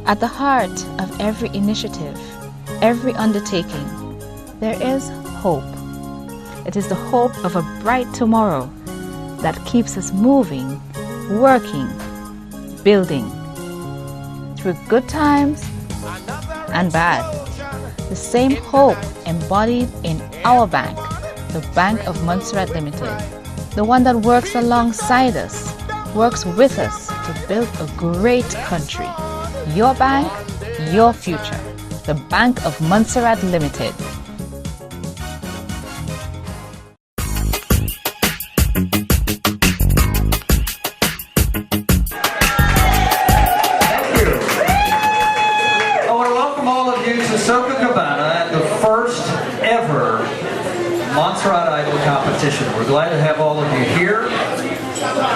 At the heart of every initiative, every undertaking, there is hope. It is the hope of a bright tomorrow that keeps us moving, working, building, through good times and bad. The same hope embodied in our bank, the Bank of Montserrat Limited, the one that works alongside us, works with us to build a great country. Your bank, your future. The Bank of Montserrat Limited. Montserrat Idol competition. We're glad to have all of you here.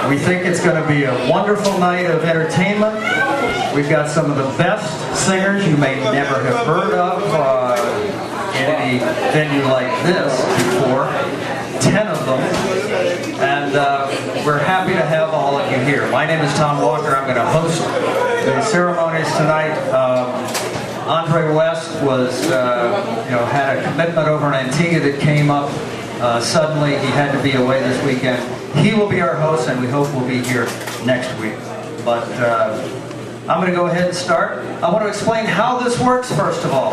We think it's going to be a wonderful night of entertainment. We've got some of the best singers you may never have heard of in any venue like this before. 10 of them. And we're happy to have all of you here. My name is Tom Walker. I'm going to host the ceremonies tonight. Andre West was, had a commitment over in Antigua that came up suddenly. He had to be away this weekend. He will be our host, and we hope we'll be here next week. But I'm going to go ahead and start. I want to explain how this works, first of all.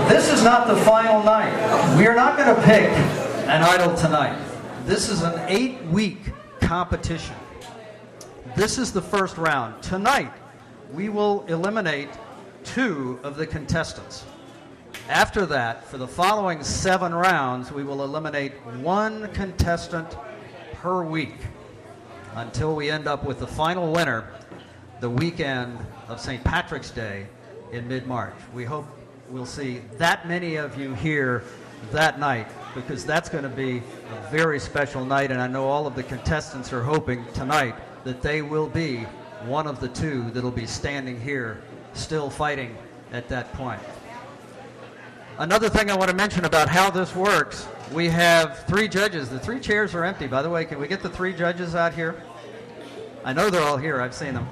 This is not the final night. We are not going to pick an idol tonight. This is an 8-week competition. This is the first round. Tonight, we will eliminate 2 of the contestants. After that, for the following 7 rounds, we will eliminate 1 contestant per week until we end up with the final winner the weekend of St. Patrick's Day in mid-March. We hope we'll see that many of you here that night, because that's going to be a very special night, and I know all of the contestants are hoping tonight that they will be one of the 2 that'll be standing here still fighting at that point. Another thing I want to mention about how this works, we have 3 judges. The 3 chairs are empty, by the way. Can we get the 3 judges out here? I know they're all here. I've seen them.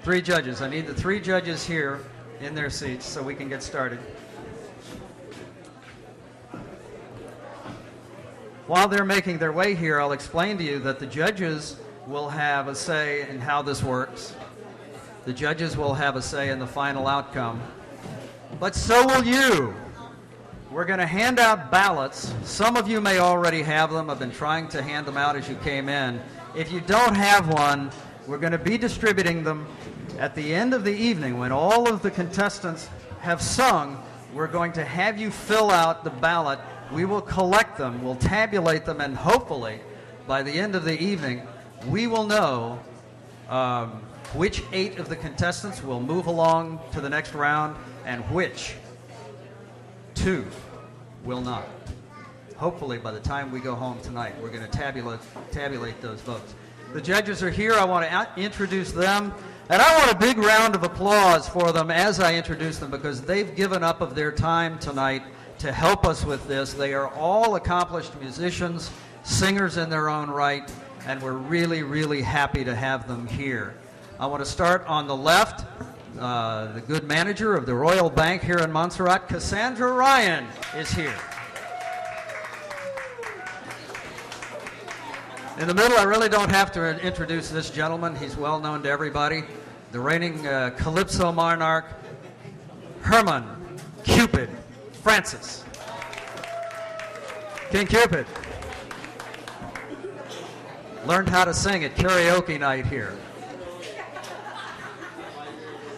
Three judges. I need the 3 judges here in their seats so we can get started. While they're making their way here, I'll explain to you that the judges will have a say in how this works. The judges will have a say in the final outcome. But so will you. We're going to hand out ballots. Some of you may already have them. I've been trying to hand them out as you came in. If you don't have one, we're going to be distributing them at the end of the evening. When all of the contestants have sung, we're going to have you fill out the ballot. We will collect them, we'll tabulate them, and hopefully, by the end of the evening, we will know which 8 of the contestants will move along to the next round and which 2 will not. Hopefully, by the time we go home tonight, we're going to tabulate those votes. The judges are here. I want to introduce them, and I want a big round of applause for them as I introduce them, because they've given up of their time tonight to help us with this. They are all accomplished musicians, singers in their own right, and we're really, really happy to have them here. I want to start on the left, the good manager of the Royal Bank here in Montserrat, Cassandra Ryan, is here. In the middle, I really don't have to introduce this gentleman. He's well known to everybody. The reigning Calypso monarch, Herman Cupid Francis. King Cupid. Learned how to sing at karaoke night here.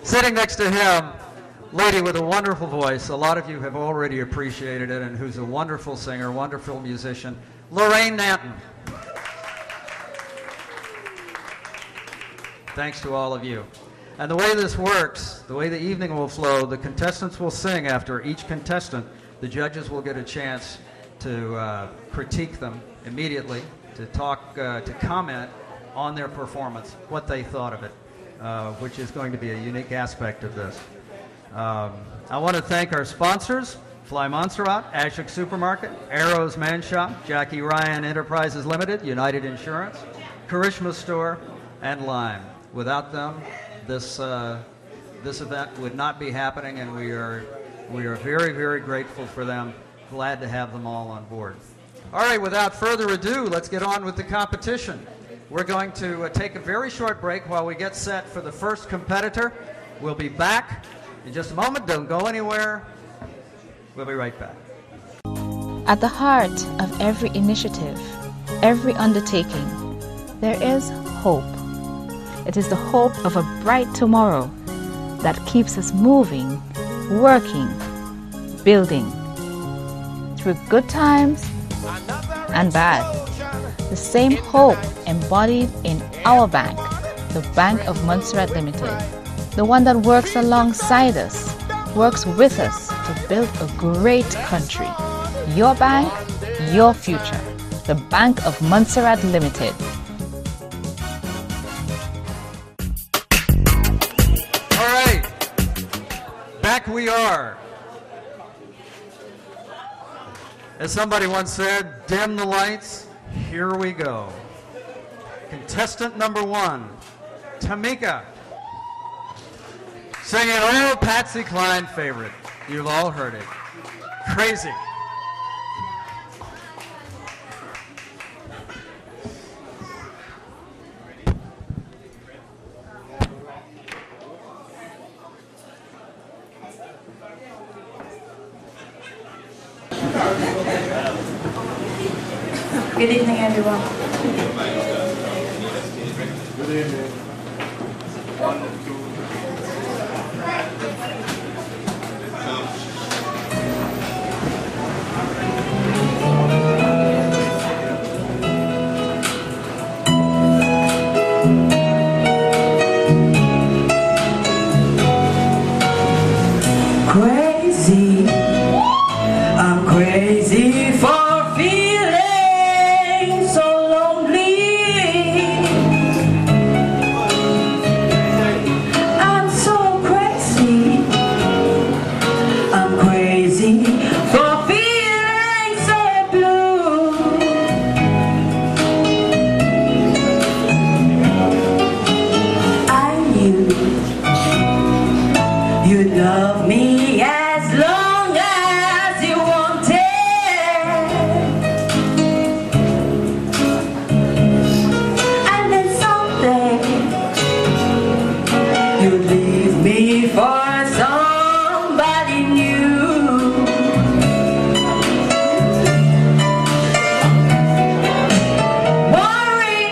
Sitting next to him, lady with a wonderful voice. A lot of you have already appreciated it, and who's a wonderful singer, wonderful musician, Lorraine Nanton. Thanks to all of you. And the way this works, the way the evening will flow, the contestants will sing after each contestant. The judges will get a chance to critique them immediately, to talk, to comment on their performance, what they thought of it, which is going to be a unique aspect of this. I want to thank our sponsors. Fly Montserrat, Ashok Supermarket, Arrows Man Shop, Jackie Ryan Enterprises Limited, United Insurance, Karishma Store, and Lime. Without them, this event would not be happening, and we are very, very grateful for them. Glad to have them all on board. All right, without further ado, let's get on with the competition. We're going to take a very short break while we get set for the first competitor. We'll be back in just a moment. Don't go anywhere. We'll be right back. At the heart of every initiative, every undertaking, there is hope. It is the hope of a bright tomorrow that keeps us moving, working, building. Through good times and bad. The same hope embodied in our bank, the Bank of Montserrat Limited. The one that works alongside us, works with us to build a great country. Your bank, your future. The Bank of Montserrat Limited. All right, back we are. As somebody once said, dim the lights, here we go. Contestant number 1, Tamika. Singing an old Patsy Cline favorite. You've all heard it. Crazy. Good evening, everyone. Good evening. 1, 2, 3. Crazy. I'm crazy for feeling so lonely. I'm so crazy. I'm crazy for feeling so blue. I knew you'd love me as long as you wanted. And then someday you'd leave me for somebody new. Worry,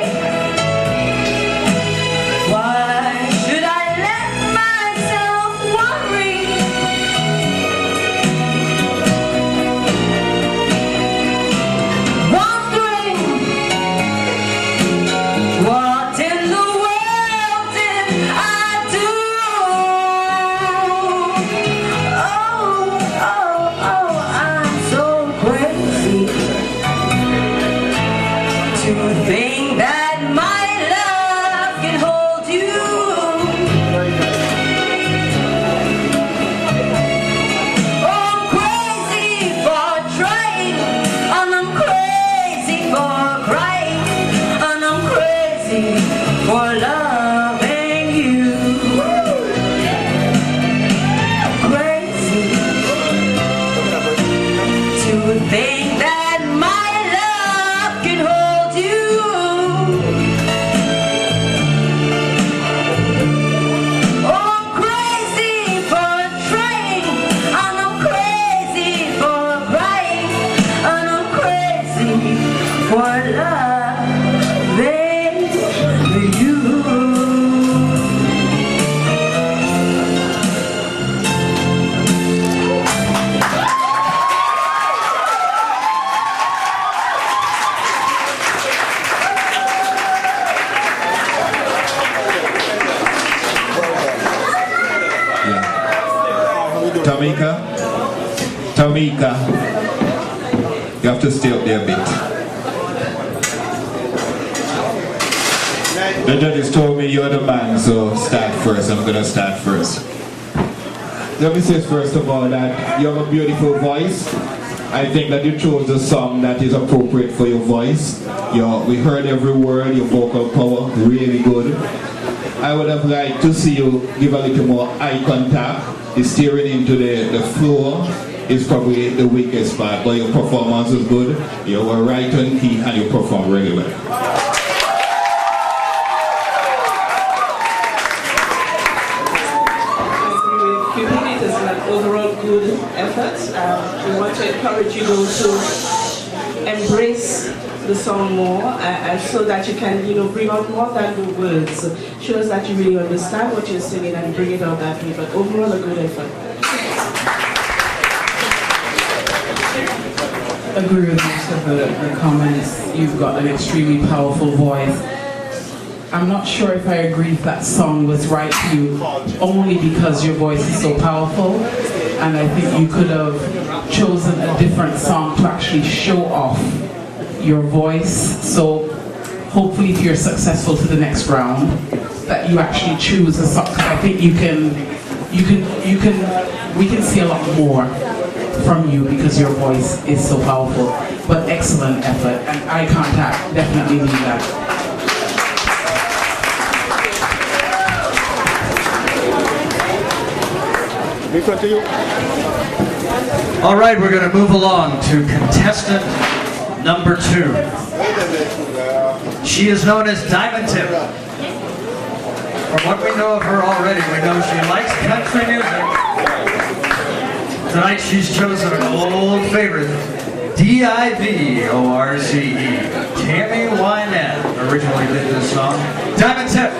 why should I let myself worry? Wondering, what in the world did I do? Oh, I'm so crazy to think that my love can hold you. I'm crazy for trying, and I'm crazy for crying, and I'm crazy for loving you. Crazy to think that my love can hold you. I'm crazy for trying, and I'm crazy for crying, and I'm crazy for loving you. Tamika, you have to stay up there a bit. The judges told me you're the man, so start first. I'm gonna start first. let me say first of all that you have a beautiful voice. I think that you chose a song that is appropriate for your voice. We heard every word, your vocal power, really good. I would have liked to see you give a little more eye contact. The staring into the floor is probably the weakest part, but your performance was good. You were right on key and you performed really well. Overall good effort. We want to encourage you to embrace the song more so that you can bring out more than the words. Shows that you really understand what you're singing and bring it out that way, but overall a good effort. Agree with most of the comments. You've got an extremely powerful voice. I'm not sure if I agree if that song was right for you, only because your voice is so powerful, and I think you could have chosen a different song to actually show off your voice. So hopefully if you're successful to the next round, that you actually choose a song, because I think we can see a lot more from you because your voice is so powerful. But excellent effort, and eye contact, definitely need that. All right, we're going to move along to contestant number 2. She is known as Diamond Tip. From what we know of her already, we know she likes country music. Tonight she's chosen an old favorite, D-I-V-O-R-C-E. Tammy Wynette originally did this song. Diamond Tip.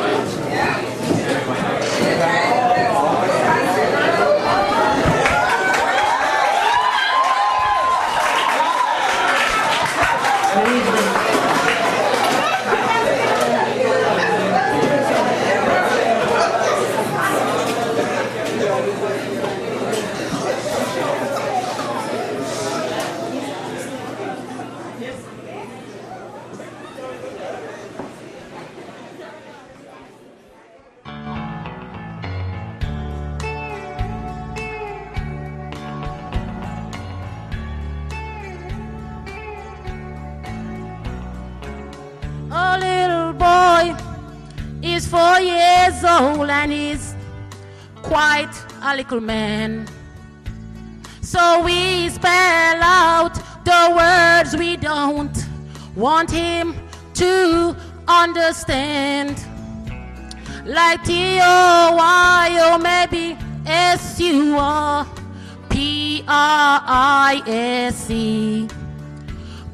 A little boy is 4 years old and he's quite a little man. So we spell out the words we don't want him to understand. Like T-O-Y or maybe S-U-R-P-R-I-S-E.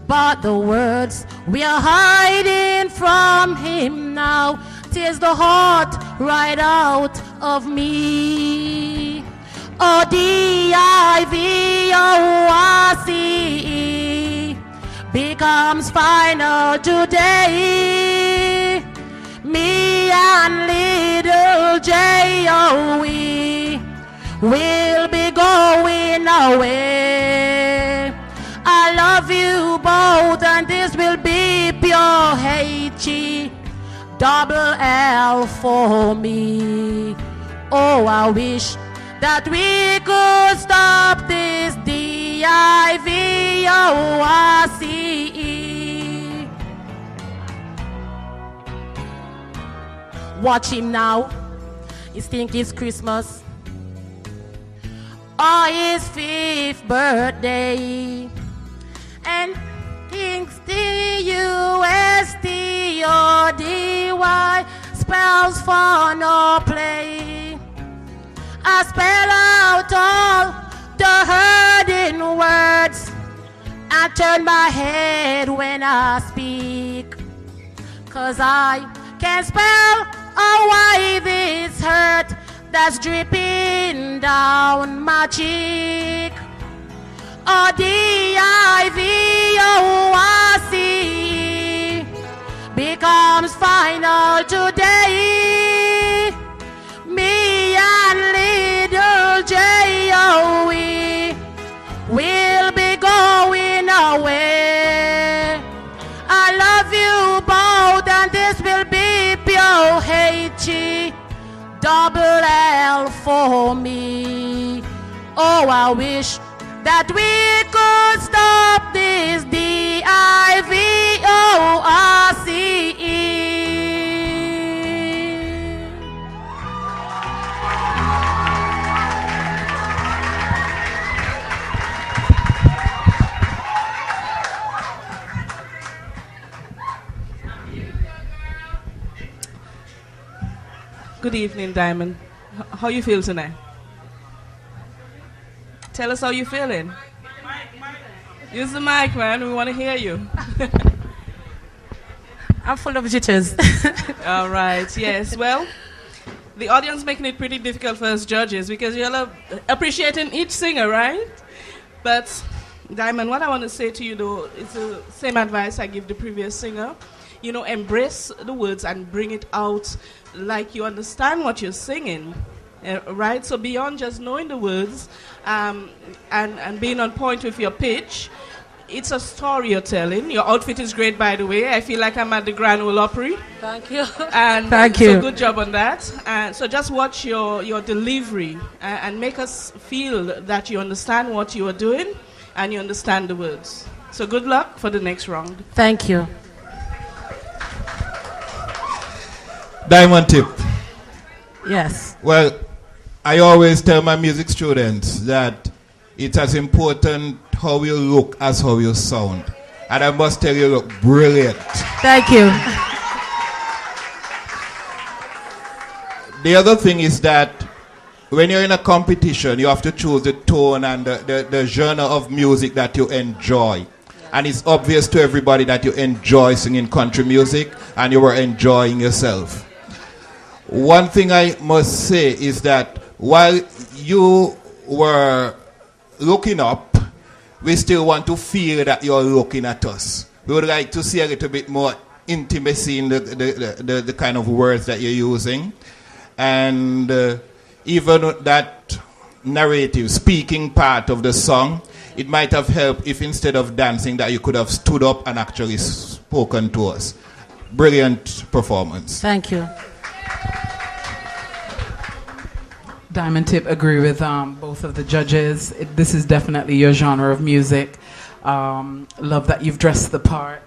But the words we are hiding from him now tears the heart right out of me. Oh, D-I-V-O-R-C-E becomes final today. Me and little J-O-E will be going away. I love you both and this will be pure H-E double L for me. Oh, I wish that we could stop this D-I-V-O-R-C-E. Watch him now, he think it's Christmas or his 5th birthday, and thinks D-U-S-T-O-D-Y spells for no play. I spell out all the hurting words. I turn my head when I speak, 'cause I can't spell away this hurt that's dripping down my cheek. Oh, D-I-V-O-R-C becomes final today. Me and little J-O-E will be going away. I love you both and this will be pure H-E double L for me. Oh, I wish that we could stop this DIVORCE. Good evening, Diamond. How you feel tonight? Tell us how you feeling. Use the mic, man. We want to hear you. I'm full of jitters. All right. Yes. Well, the audience making it pretty difficult for us judges because you're appreciating each singer, right? But, Diamond, what I want to say to you, though, is the same advice I give the previous singer. You know, embrace the words and bring it out like you understand what you're singing, right? So beyond just knowing the words and being on point with your pitch, it's a story you're telling. Your outfit is great, by the way. I feel like I'm at the Grand Ole Opry. Thank you. And Thank you. So good job on that. So just watch your delivery and make us feel that you understand what you are doing and you understand the words. So good luck for the next round. Thank you. Diamond tip. Yes. Well, I always tell my music students that it's as important how you look as how you sound. And I must tell you, look brilliant. Thank you. The other thing is that when you're in a competition, you have to choose the tone and the genre of music that you enjoy. And it's obvious to everybody that you enjoy singing country music and you were enjoying yourself. One thing I must say is that while you were looking up, we still want to feel that you're looking at us. We would like to see a little bit more intimacy in the kind of words that you're using. And even that narrative, speaking part of the song, it might have helped if instead of dancing that you could have stood up and actually spoken to us. Brilliant performance. Thank you. Diamond Tip, agree with both of the judges. This is definitely your genre of music. Love that you've dressed the part.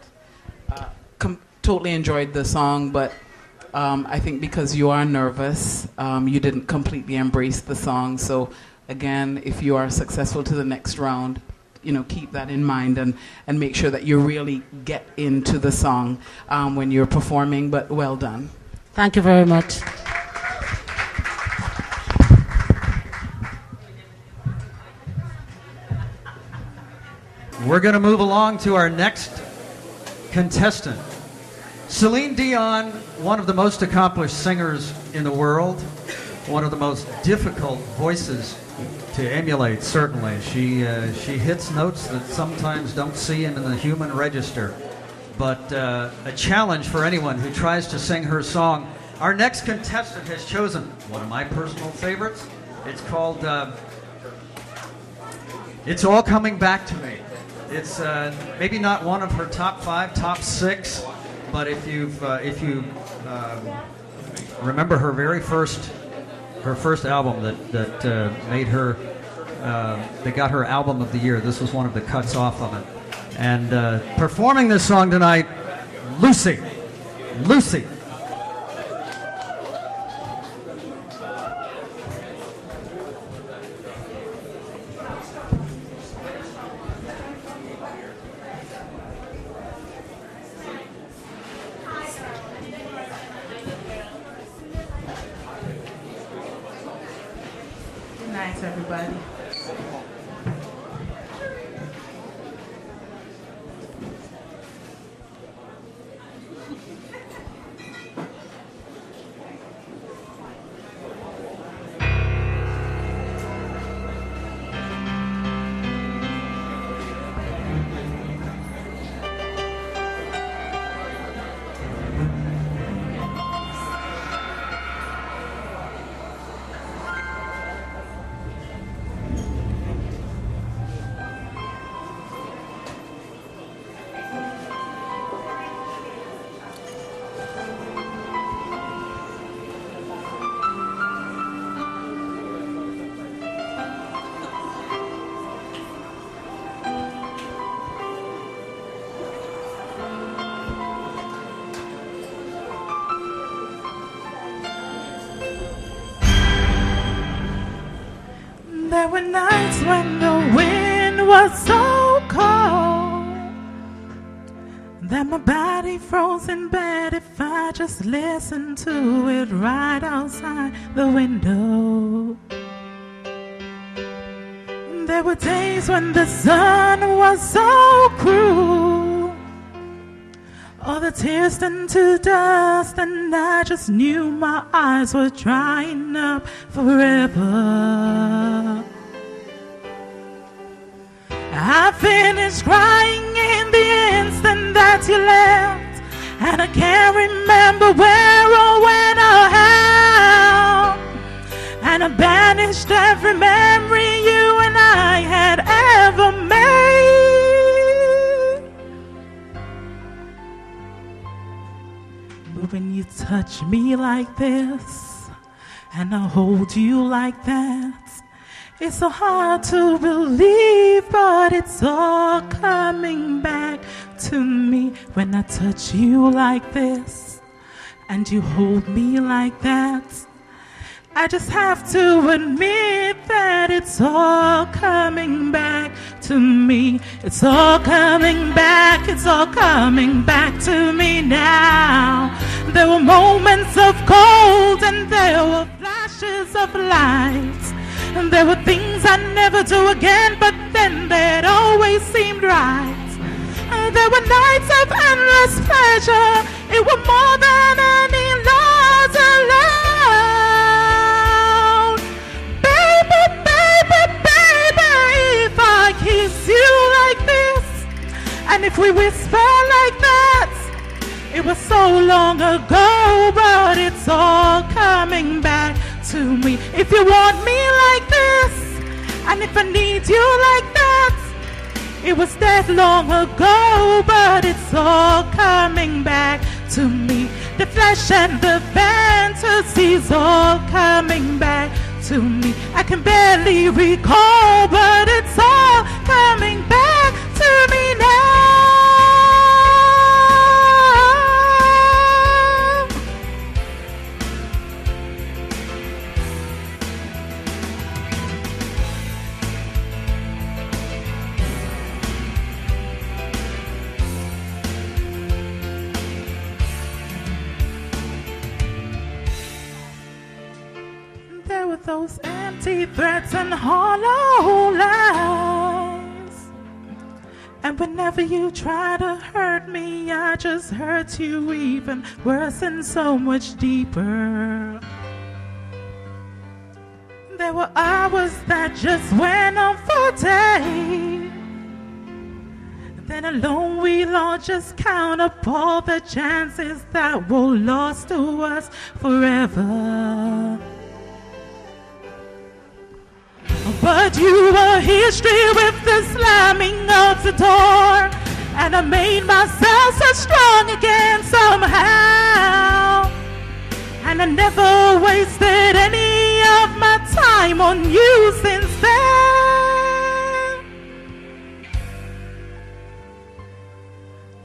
Totally enjoyed the song, but I think because you are nervous, you didn't completely embrace the song. So again, if you are successful to the next round, you know, keep that in mind and make sure that you really get into the song when you're performing, but well done. Thank you very much. We're going to move along to our next contestant. Celine Dion, one of the most accomplished singers in the world, one of the most difficult voices to emulate, certainly. She hits notes that sometimes don't see in the human register, but a challenge for anyone who tries to sing her song. Our next contestant has chosen one of my personal favorites. It's called It's All Coming Back to Me. It's maybe not one of her top 5, top 6, but if you remember her very first album that made her that got her album of the year, this was one of the cuts off of it. And performing this song tonight, Lucy. Good night, everybody. when the wind was so cold that my body froze in bed if I just listened to it right outside the window. There were days when the sun was so cruel, all the tears turned to dust, and I just knew my eyes were drying up forever. I finished crying in the instant that you left, and I can't remember where or when or how, and I banished every memory you and I had ever made. But when you touch me like this, and I hold you like that, it's so hard to believe, but it's all coming back to me. When I touch you like this, and you hold me like that, I just have to admit that it's all coming back to me. It's all coming back, it's all coming back to me now. There were moments of cold and there were flashes of light, and there were things I'd never do again, but then they'd always seemed right. There were nights of endless pleasure, it was more than any loss alone. Baby, baby, baby, if I kiss you like this, and if we whisper like that, it was so long ago, but it's all coming back to me. If you want me like this, and if I need you like that, it was that long ago, but it's all coming back to me. The flesh and the fantasies all coming back to me. I can barely recall, but it's all coming back to me now. Those empty threats and hollow lies, and whenever you try to hurt me, I just hurt you even worse and so much deeper. There were hours that just went on for days, then alone we'll all just count up all the chances that were lost to us forever. But you were history with the slamming of the door, and I made myself so strong again somehow, and I never wasted any of my time on you since then.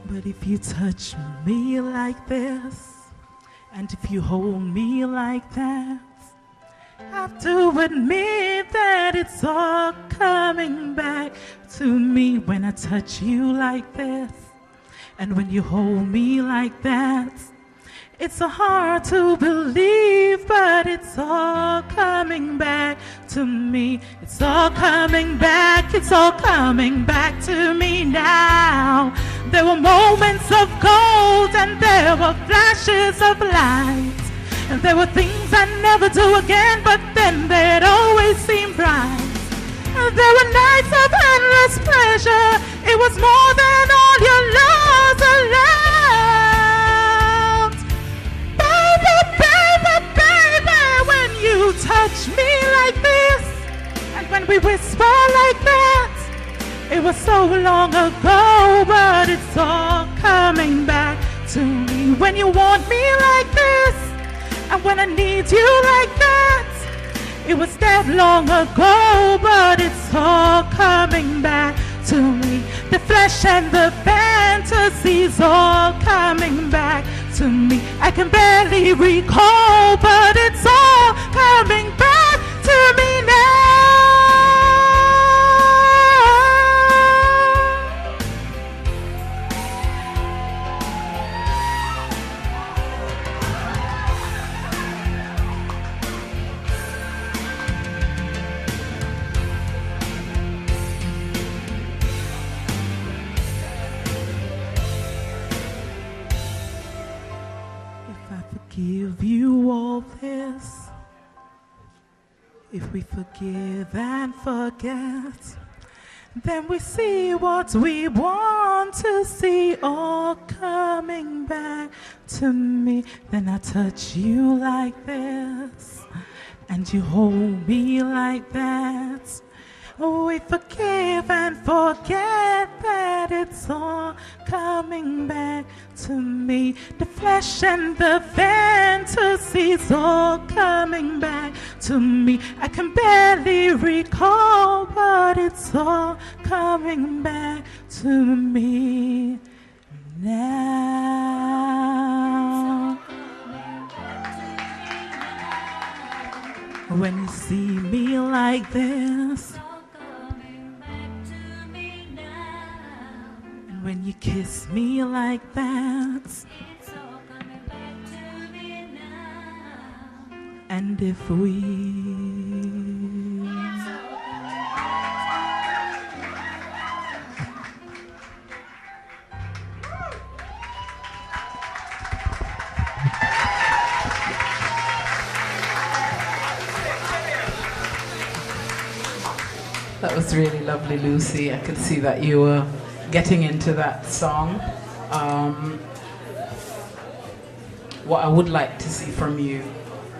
But if you touch me like this, and if you hold me like that, I have to admit that it's all coming back to me. When I touch you like this, and when you hold me like that, it's so hard to believe, but it's all coming back to me. It's all coming back, it's all coming back to me now. There were moments of cold and there were flashes of light, and there were things I'd never do again, but then they'd always seem bright. There were nights of endless pleasure, it was more than all your loves allowed. Baby, baby, baby, when you touch me like this, and when we whisper like that, it was so long ago, but it's all coming back to me. When you want me like this, and when I need you like that, it was that long ago, but it's all coming back to me. The flesh and the fantasies all coming back to me. I can barely recall, but it's all coming back to me now. forgive you all this. If we forgive and forget, then we see what we want to see all coming back to me. Then I touch you like this, and you hold me like that. We forgive and forget that it's all coming back to me. The flesh and the fantasies all coming back to me. I can barely recall, but it's all coming back to me now. When you see me like this, when you kiss me like that, and if we That was really lovely, Lucy. I could see that you were getting into that song. What I would like to see from you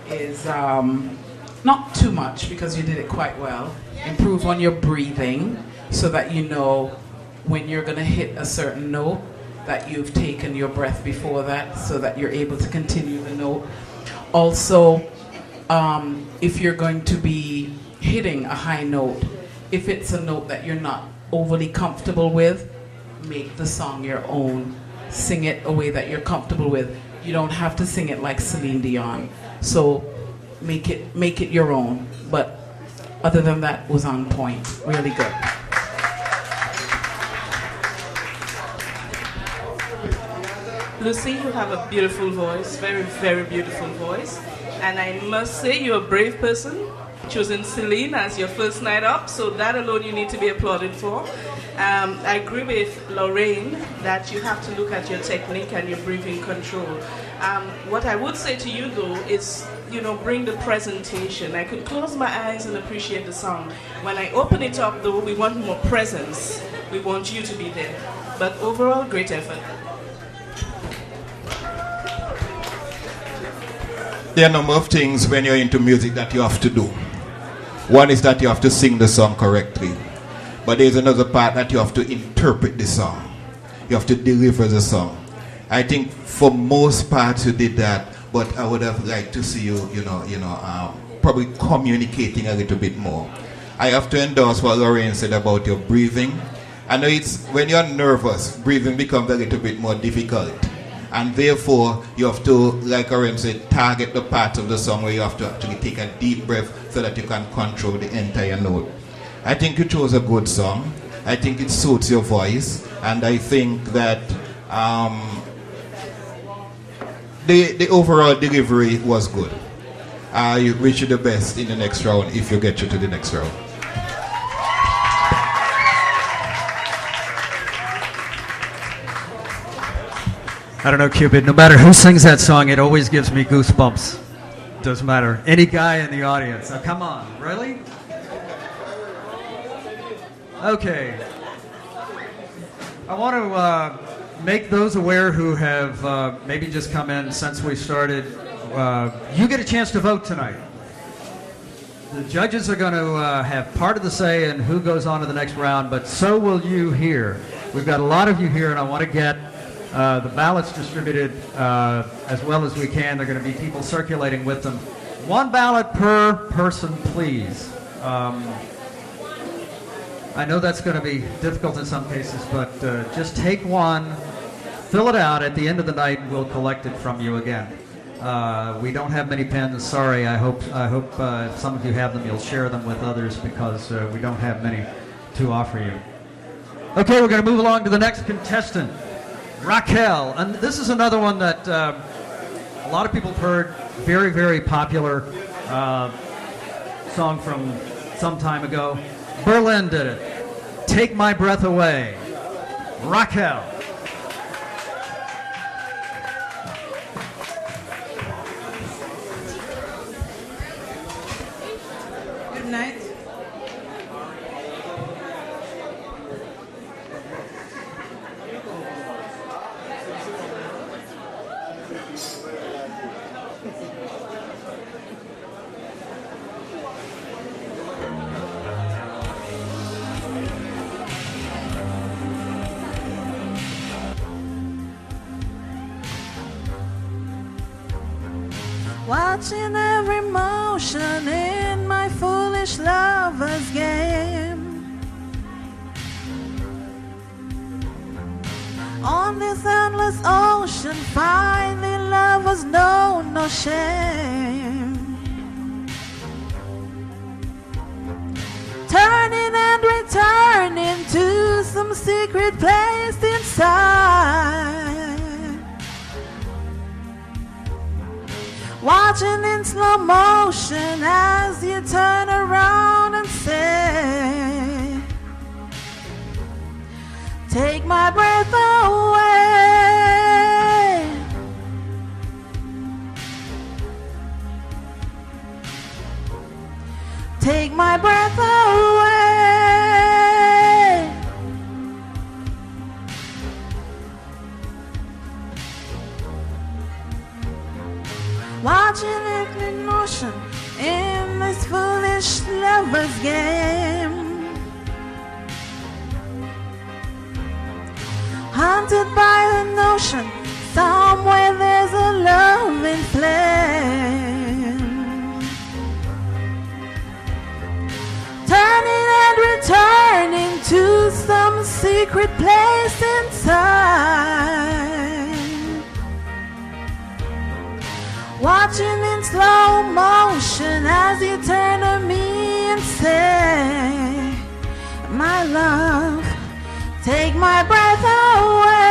is not too much, because you did it quite well. Improve on your breathing so that you know when you're going to hit a certain note that you've taken your breath before that, so that you're able to continue the note. Also, if you're going to be hitting a high note, if it's a note that you're not overly comfortable with, make the song your own. Sing it a way that you're comfortable with. You don't have to sing it like Celine Dion. So make it your own. But other than that, was on point. Really good. Lucy, you have a beautiful voice, very, very beautiful voice. And I must say, you're a brave person, choosing Celine as your first night up, so that alone you need to be applauded for. I agree with Lorraine that you have to look at your technique and your breathing control. What I would say to you though is, bring the presentation. I could close my eyes and appreciate the song. When I open it up though, we want more presence. We want you to be there. But overall, great effort. There are a number of things when you're into music that you have to do. One is that you have to sing the song correctly. But there's another part that you have to interpret the song. You have to deliver the song. I think for most parts you did that, but I would have liked to see you, probably communicating a little bit more. I have to endorse what Lorraine said about your breathing. I know it's when you're nervous, breathing becomes a little bit more difficult. And therefore, you have to, like Lorraine said, target the parts of the song where you have to actually take a deep breath so that you can control the entire note. I think you chose a good song. I think it suits your voice. And I think that the overall delivery was good. I wish you the best in the next round if you get you to the next round. I don't know, Cupid, no matter who sings that song, it always gives me goosebumps. Doesn't matter. Any guy in the audience. Now, come on, really? Okay. I want to make those aware who have maybe just come in since we started. You get a chance to vote tonight. The judges are going to have part of the say in who goes on to the next round, but so will you here. We've got a lot of you here, and I want to get the ballots distributed as well as we can. There are going to be people circulating with them. One ballot per person, please. I know that's going to be difficult in some cases, but just take one, fill it out. At the end of the night, we'll collect it from you again. We don't have many pens. Sorry. I hope if some of you have them, you'll share them with others, because we don't have many to offer you. Okay, we're going to move along to the next contestant. Raquel, and this is another one that a lot of people have heard. Very, very popular song from some time ago. Berlin did it. Take My Breath Away. Raquel. Watching every motion in my foolish lover's game. On this endless ocean, finding lovers know no shame. Turning and returning to some secret place inside. Watching in slow motion as you turn around and say, take my breath away. Take my breath away. Watching it in motion in this foolish lover's game. Haunted by the notion, somewhere there's a loving flame. Turning and returning to some secret place inside. Watching in slow motion as you turn to me and say, my love, take my breath away.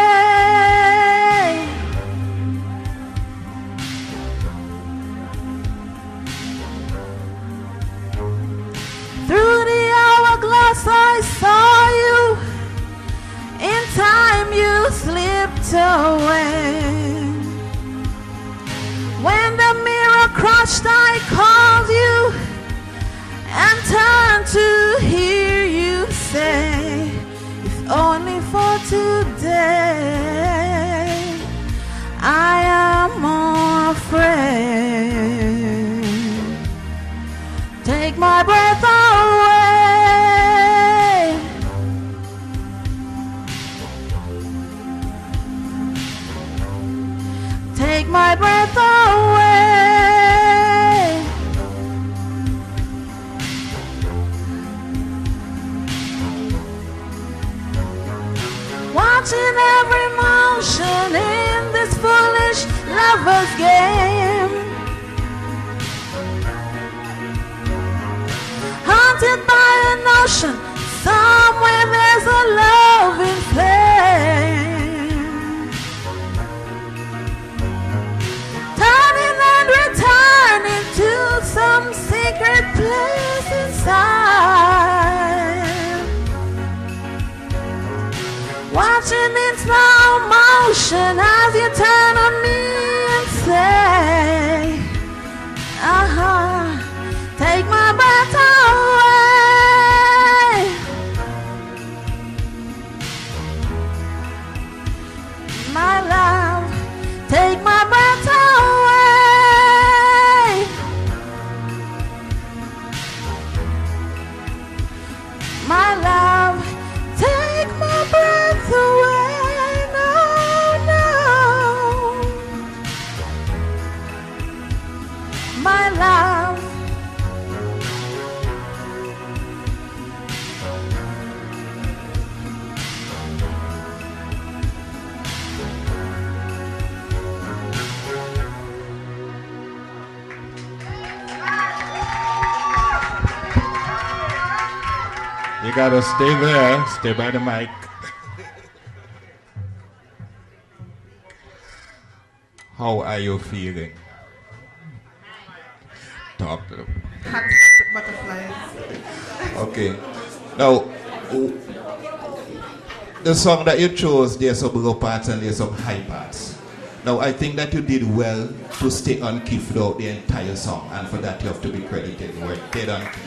Through the hourglass I saw you. In time you slipped away. When the mirror crushed, I called you and turned to hear you say, if only for today, I am more afraid. Take my breath away. Take my breath away. Watching every motion in this foolish lover's game. Haunted by a notion, somewhere there's a loving flame. Turning and returning to some secret place inside. Watching in slow motion as you turn on me and say, take my breath away. My love, take my breath away. My love, take my breath away. No, no. My love. You gotta stay there, stay by the mic. How are you feeling? Talk to them. Hot butterflies. Okay. Now, the song that you chose, there's some low parts and there's some high parts. Now, I think that you did well to stay on key throughout the entire song, and for that you have to be credited. You were dead on key.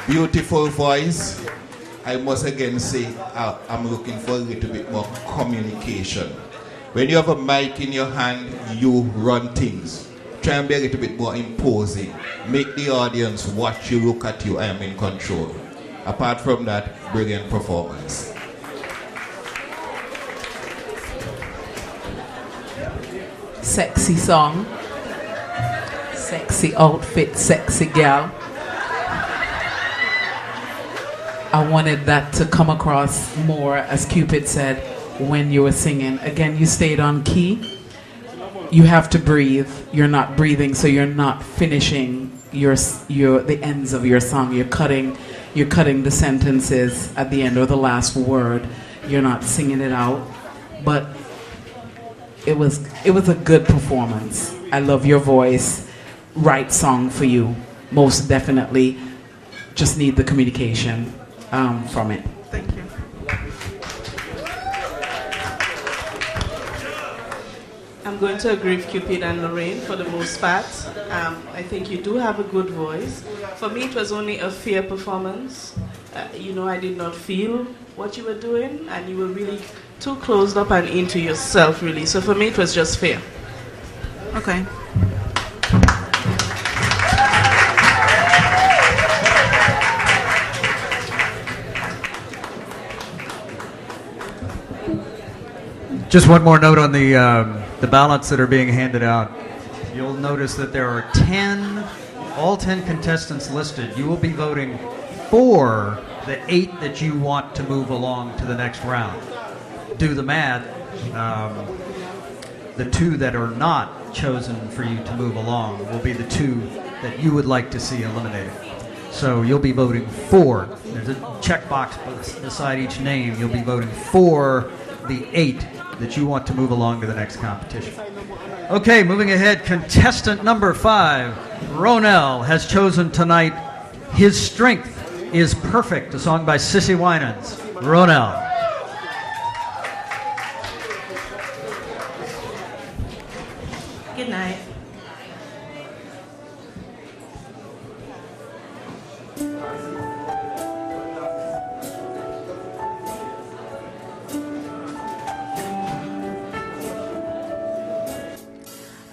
Beautiful voice. I must again say I'm looking for a little bit more communication. When you have a mic in your hand, you run things. Try and be a little bit more imposing. Make the audience watch you, look at you. I am in control. Apart from that, brilliant performance. Sexy song, sexy outfit, sexy gal. I wanted that to come across more, as Cupid said, when you were singing. Again, you stayed on key. You have to breathe. You're not breathing, so you're not finishing the ends of your song. You're cutting the sentences at the end or the last word. You're not singing it out, but it was a good performance. I love your voice. Right song for you, most definitely. Just need the communication from it. Thank you. I'm going to agree with Cupid and Lorraine for the most part. I think you do have a good voice. For me, it was only a fair performance. I did not feel what you were doing, and you were really too closed up and into yourself, really. So for me, it was just fair. Okay. Just one more note on the ballots that are being handed out. You'll notice that there are all 10 contestants listed. You will be voting for the 8 that you want to move along to the next round. Do the math. The 2 that are not chosen for you to move along will be the 2 that you would like to see eliminated. So you'll be voting for. There's a checkbox beside each name. You'll be voting for the 8 that you want to move along to the next competition. Okay, moving ahead, contestant number 5, Ronell, has chosen tonight His Strength is Perfect, a song by Sissy Winans. Ronell. Good night.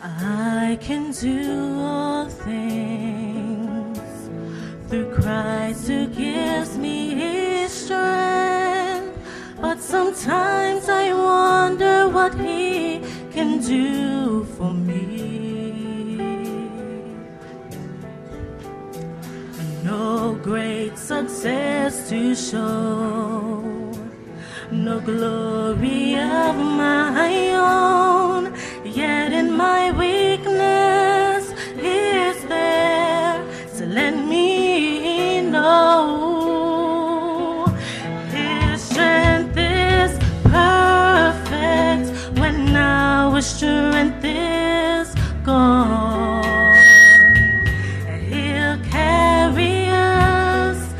I can do all things through Christ who gives me his strength. But sometimes I wonder what he can do for me. No great success to show, no glory of my own, yet in my weakness he is there to let me know his strength is perfect when our strength is gone. He'll carry us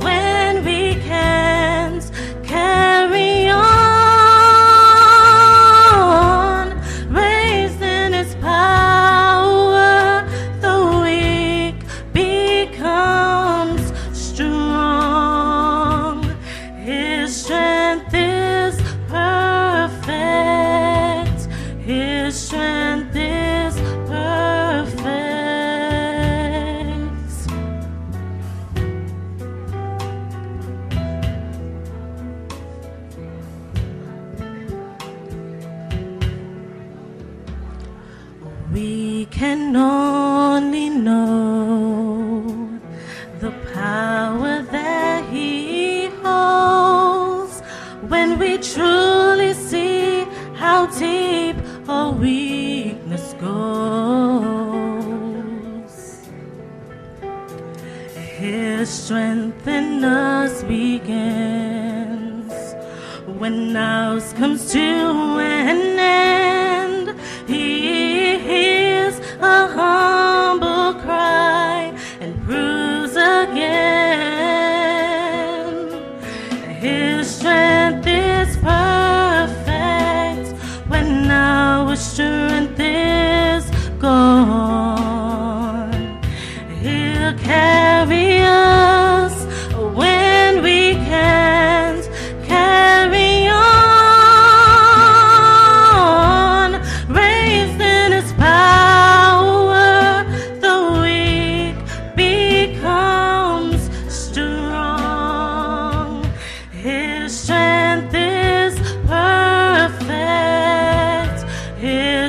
when we can't carry on, raised in his power, the weak becomes strong. His strength is perfect. His strength is perfect. We can only know the power that he holds when we truly see how deep our weakness goes. His strength in us begins when ours comes to an end. He hears a humble cry and proves again. His strength is perfect when our strength is gone. He'll carry us when we can't carry on.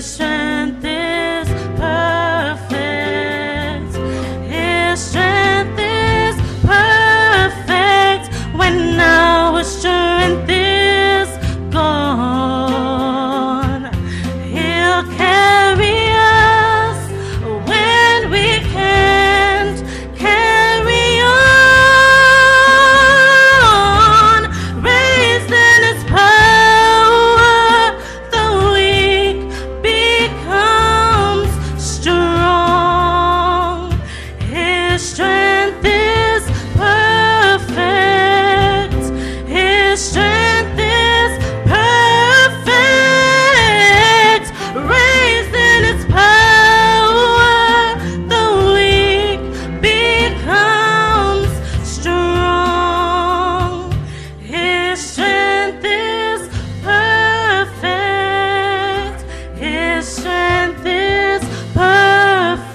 His strength is perfect. His strength is perfect when our strength is gone. He'll carry us when we can't carry on. Raised in His power, the weak becomes strong. His strength is perfect. His strength is perfect. Raised in His power, the weak becomes strong. His strength is perfect. His strength is perfect.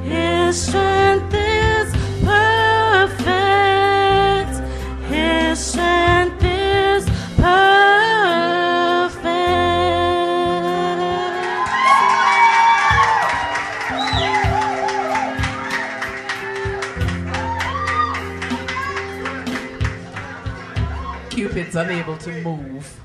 His strength is perfect. His strength is perfect. Cupid's unable to move.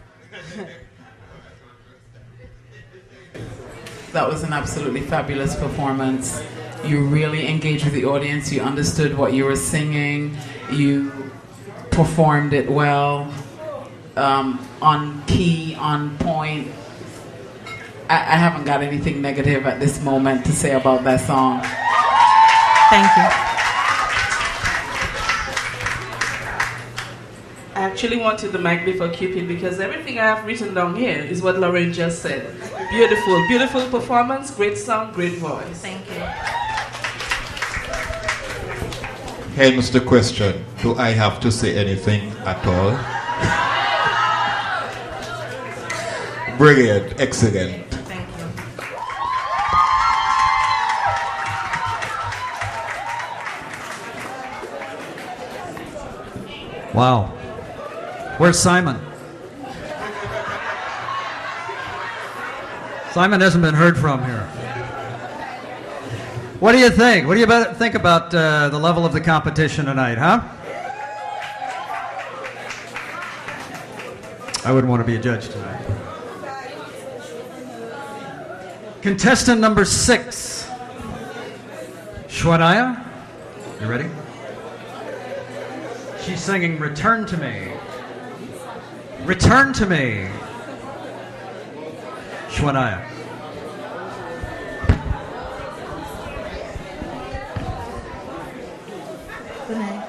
That was an absolutely fabulous performance. You really engaged with the audience. You understood what you were singing. You performed it well, on key, on point. I haven't got anything negative at this moment to say about that song. Thank you. I actually wanted the mic before Cupid because everything I have written down here is what Lauren just said. Beautiful, beautiful performance, great song, great voice. Thank you. Hence the question, do I have to say anything at all? Brilliant, excellent. Thank you. Wow. Where's Simon? Simon hasn't been heard from here. What do you think? What do you think about the level of the competition tonight, huh? I wouldn't want to be a judge tonight. Contestant number 6, Shwadaya. You ready? She's singing Return to Me. Return to Me. Shwadaya. Good night.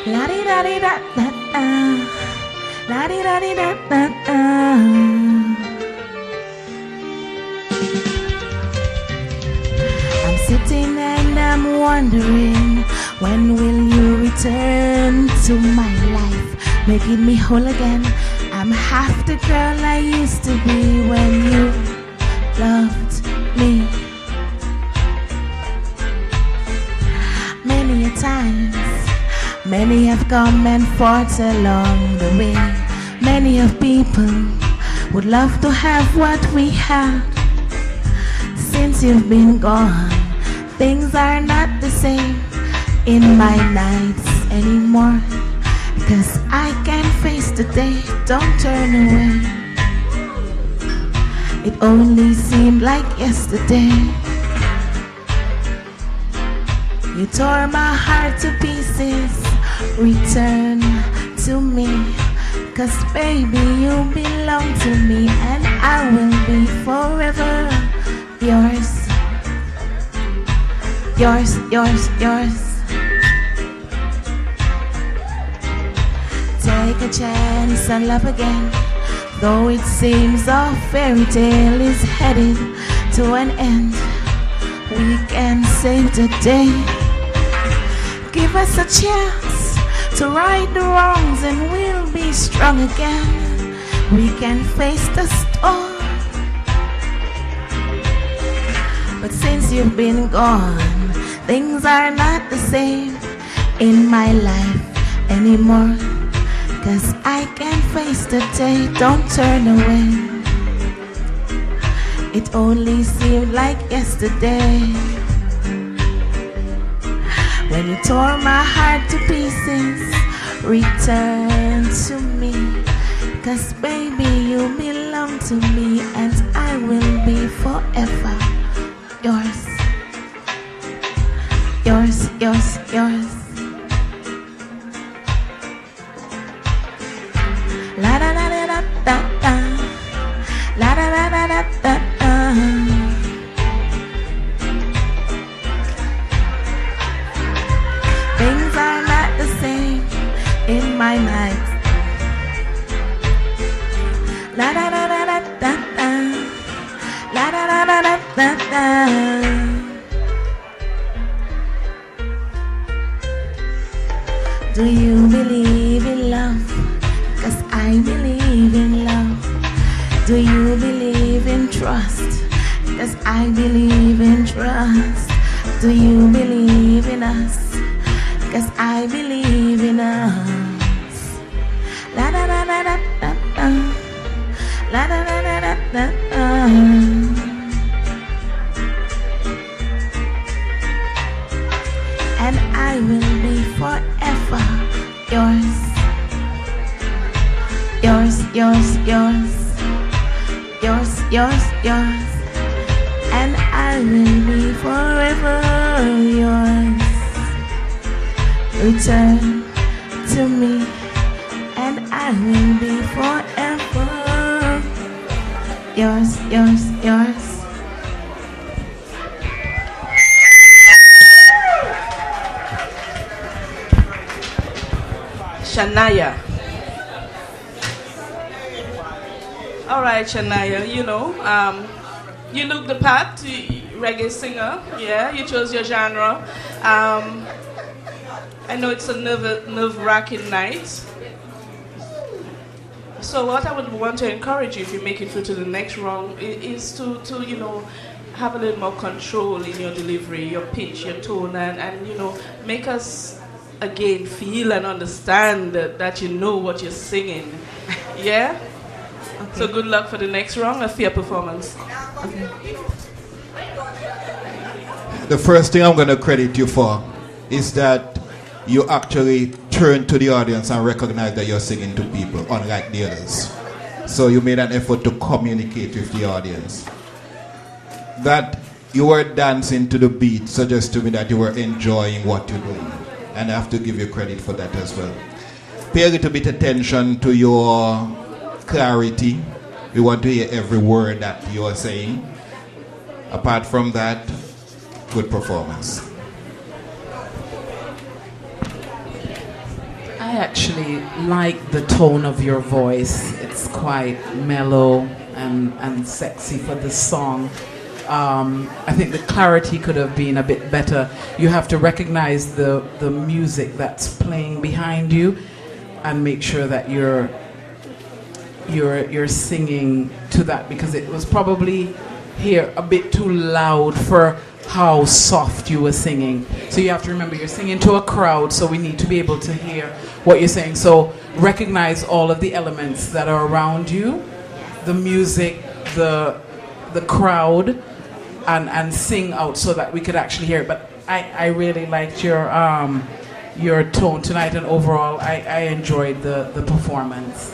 La di da di da da da. La di da di da da da. I'm sitting and I'm wondering, when will you return to my life, making me whole again? I'm half the girl I used to be when you loved me. Many a times, many have come and fought along the way. Many of people would love to have what we had. Since you've been gone, things are not the same in my nights anymore. 'Cause I can't face the day, don't turn away. It only seemed like yesterday. You tore my heart to pieces. Return to me, 'cause baby you belong to me, and I will be forever yours. Yours, yours, yours. Take a chance and love again, though it seems our fairy tale is headed to an end. We can save the day. Give us a chance to right the wrongs and we'll be strong again. We can face the storm. But since you've been gone, things are not the same in my life anymore. 'Cause I can face the day, don't turn away. It only seemed like yesterday when you tore my heart to pieces. Return to me, 'cause baby you belong to me, and I will be forever yours. Yours, yours, yours. La da da da da da da. La da da da da da da. Things are not the same in my night. La da da da da da da. La da da da da da da. Do you believe in love? 'Cause I believe in love. Do you believe in trust? 'Cause I believe in trust. Do you believe in us? 'Cause I believe in us. La da da da da da da. La da da da da da da. And I will be forever yours. Yours, yours, yours. Yours, yours, yours. And I will be forever yours. Return to me, and I will be forever yours, yours, yours. Shania. All right, Shania, you look the part, reggae singer, yeah, you chose your genre. I know it's a nerve-wracking night. So what I would want to encourage you if you make it through to the next round is to have a little more control in your delivery, your pitch, your tone, and make us again feel and understand that you know what you're singing. Yeah? Okay. So good luck for the next round of your performance. Okay. The first thing I'm going to credit you for is that you actually turn to the audience and recognize that you're singing to people, unlike the others. So you made an effort to communicate with the audience. That you were dancing to the beat suggests to me that you were enjoying what you're doing. And I have to give you credit for that as well. Pay a little bit attention to your clarity. We want to hear every word that you are saying. Apart from that, good performance. I actually like the tone of your voice. It's quite mellow and sexy for this song. I think the clarity could have been a bit better. You have to recognize the music that's playing behind you and make sure that you're singing to that, because it was probably here a bit too loud for how soft you were singing. So you have to remember you're singing to a crowd, so we need to be able to hear what you're saying. So recognize all of the elements that are around you, the music, the crowd, and sing out so that we could actually hear it. But I really liked your tone tonight, and overall I enjoyed the performance.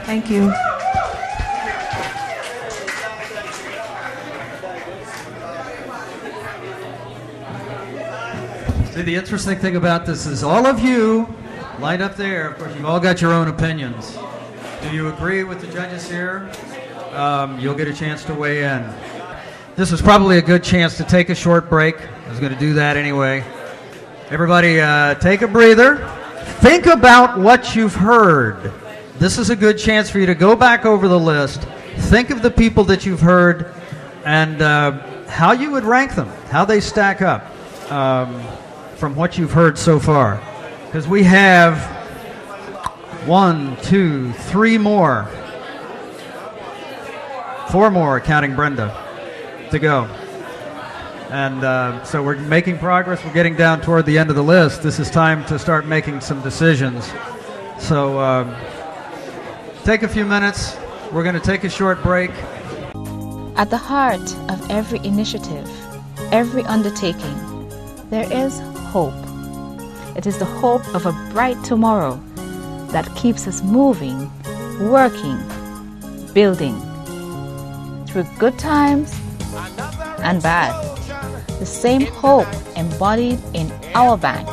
Thank you. See, the interesting thing about this is all of you lined up there, of course, you've all got your own opinions. Do you agree with the judges here? You'll get a chance to weigh in. This was probably a good chance to take a short break. I was going to do that anyway. Everybody take a breather. Think about what you've heard. This is a good chance for you to go back over the list, think of the people that you've heard, and how you would rank them, how they stack up. from what you've heard so far? Because we have 1, 2, 3 more. 4 more, counting Brenda, to go. And so we're making progress. We're getting down toward the end of the list. This is time to start making some decisions. So take a few minutes. We're going to take a short break. At the heart of every initiative, every undertaking, there is hope. It is the hope of a bright tomorrow that keeps us moving, working, building, through good times and bad. The same hope embodied in our bank,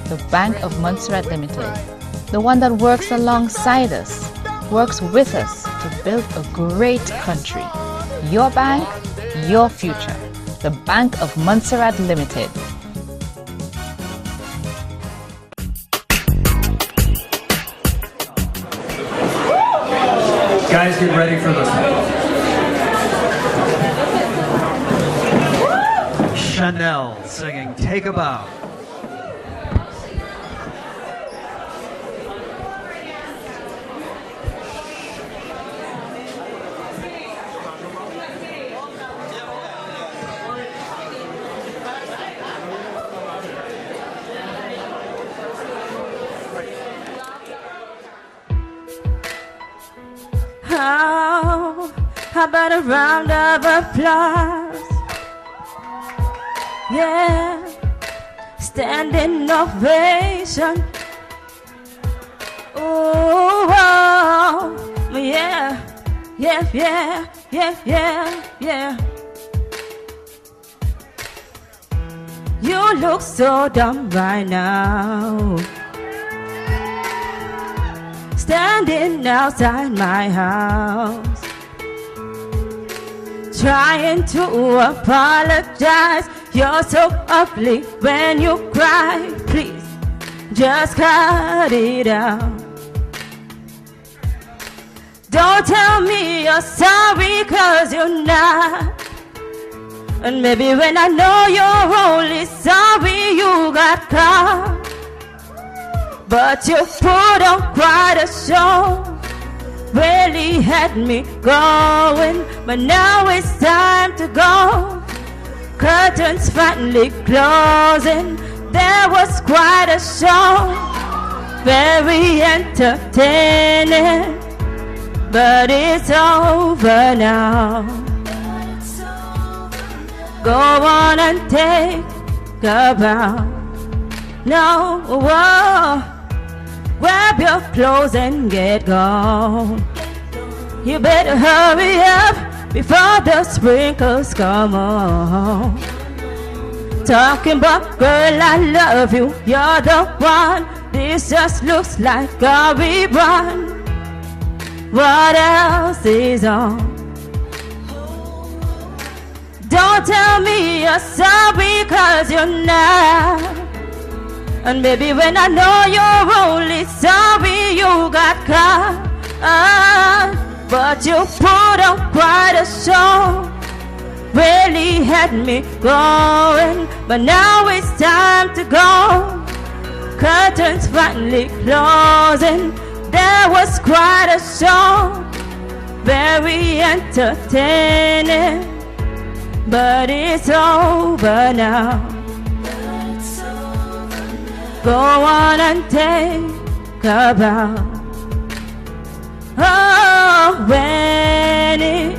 the Bank of Montserrat Limited, the one that works alongside us, works with us to build a great country. Your bank, your future. The Bank of Montserrat Limited. Guys, get ready for this one. Chanel singing Take a Bow. Oh, how about a round of applause? Yeah, standing ovation. Oh, oh, yeah, yeah, yeah, yeah, yeah, yeah. You look so dumb right now, standing outside my house, trying to apologize. You're so ugly when you cry. Please, just cut it out. Don't tell me you're sorry, 'cause you're not. And maybe when I know you're only sorry you got caught, but you put on quite a show, really had me going. But now it's time to go. Curtains finally closing. There was quite a show, very entertaining, but it's over now. Go on and take a bow. No, whoa. Grab your clothes and get gone. You better hurry up before the sprinkles come on. Talking about, girl, I love you, you're the one. This just looks like a rerun. What else is on? Don't tell me you're sorry, 'cause you're not. And maybe when I know you're only sorry you got caught, but you put on quite a show, really had me going. But now it's time to go. Curtains finally closing. There was quite a show, very entertaining, but it's over now. Go on and take a bow. Oh, when it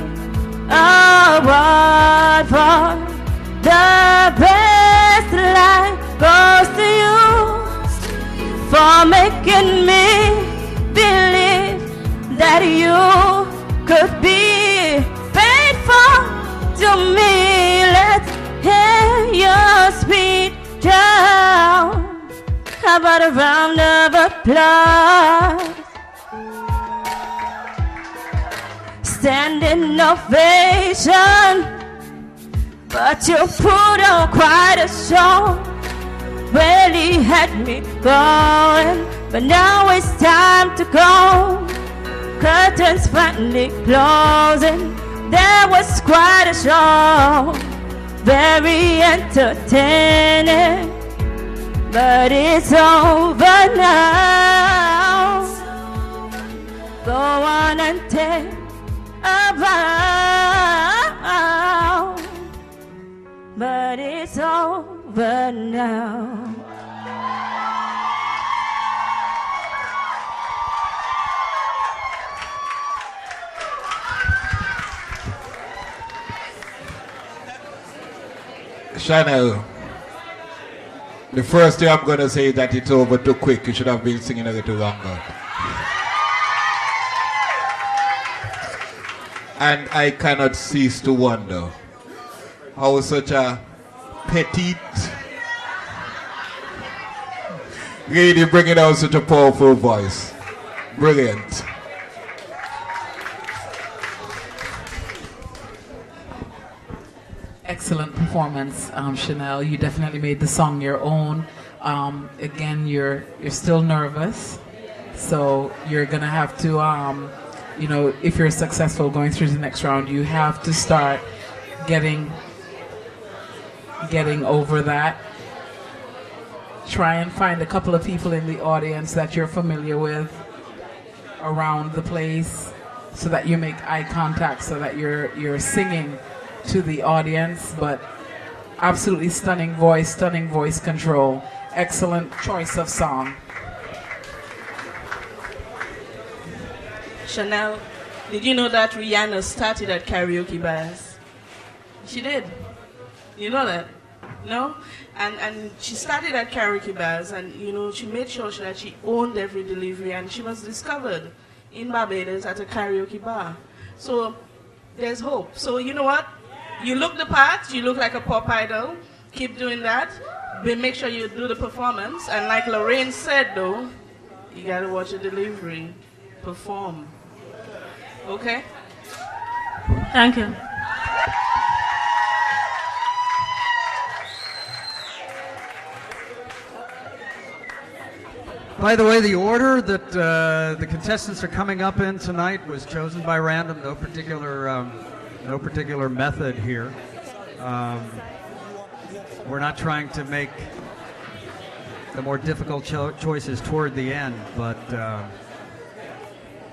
award for the best life goes to you, for making me believe that you could be faithful to me. Let's hear your speech out. How about a round of applause? Standing ovation, but you put on quite a show, really had me going. But now it's time to go. Curtains finally closing. There was quite a show, very entertaining, but it's over now. Go on and take a bow, but it's over now. Chanel, the first thing I'm going to say is that it's over too quick. You should have been singing a little longer. And I cannot cease to wonder how such a petite lady bringing out such a powerful voice. Brilliant. Excellent performance, Chanel. You definitely made the song your own. Again, you're still nervous, so you're gonna have to, you know, if you're successful going through the next round, you have to start getting over that. Try and find a couple of people in the audience that you're familiar with around the place, so that you make eye contact, so that you're singing to the audience. But absolutely stunning voice control. Excellent choice of song. Chanel, did you know that Rihanna started at karaoke bars? She did. You know that? No? And she started at karaoke bars, and you know, she made sure that she owned every delivery, and she was discovered in Barbados at a karaoke bar. So there's hope. So you know what? You look the part, you look like a pop idol. Keep doing that. But make sure you do the performance. And like Lorraine said though, you gotta watch the delivery. Perform. Okay? Thank you. By the way, the order that the contestants are coming up in tonight was chosen by random. No particular method here. We're not trying to make the more difficult choices toward the end, but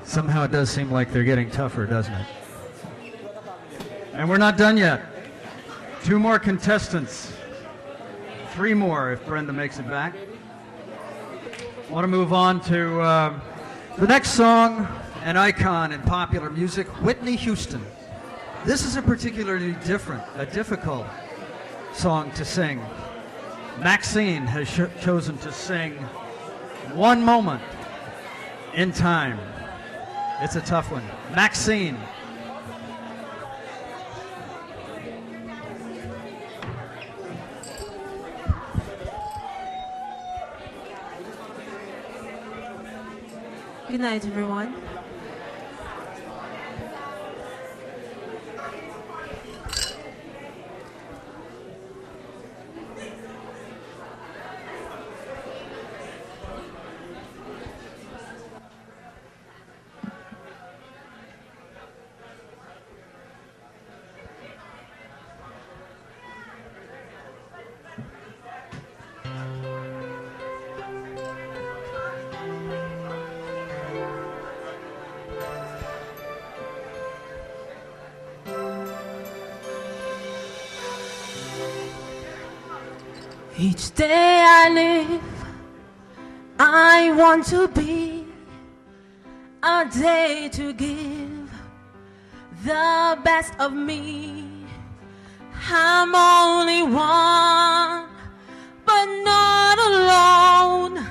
somehow it does seem like they're getting tougher, doesn't it? And we're not done yet. 2 more contestants. 3 more if Brenda makes it back. I want to move on to the next song, an icon in popular music, Whitney Houston. This is a particularly difficult song to sing. Maxine has chosen to sing One Moment in Time. It's a tough one. Maxine. Good night, everyone. Each day I live, I want to be a day to give the best of me. I'm only one, but not alone.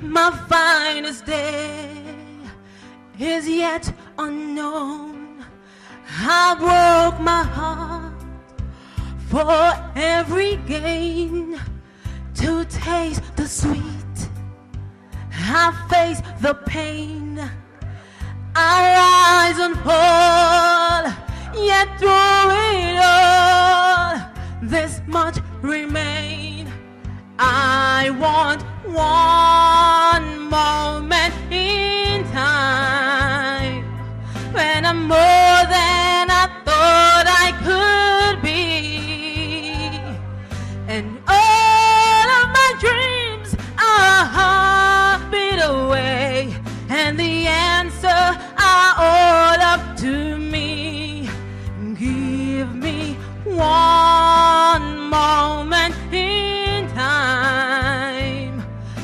My finest day is yet unknown. I broke my heart for every gain, to taste the sweet. I face the pain. I rise and fall, yet through it all, this much remain. I want one moment in time, when I'm more than I thought I could be, and all of my dreams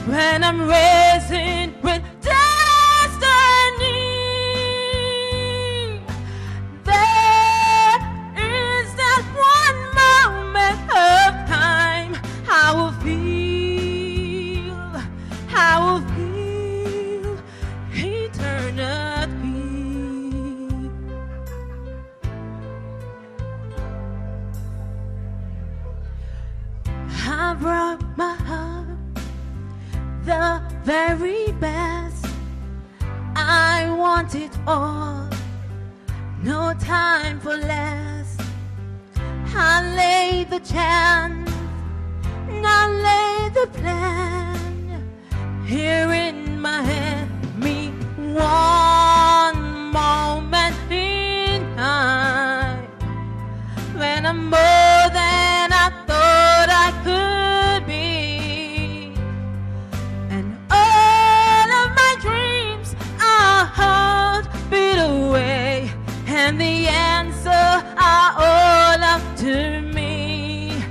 when I'm racing with destiny. There is that one moment of time I will feel eternity. I brought my heart, the very best. I want it all, no time for less. I lay the chance, I lay the plan here in my hand. Me one moment in time when I'm more than I thought I could be, and all of my dreams are heartbeat away, and the answer are all up to me.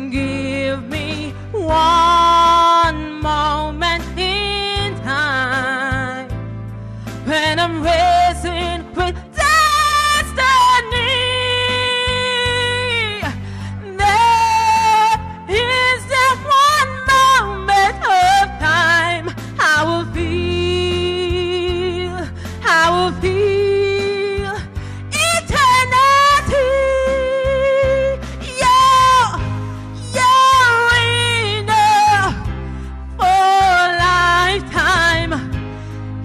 Give me one moment in time when I'm racing with destiny. There is that one moment of time I will feel eternity. You're enough for a lifetime.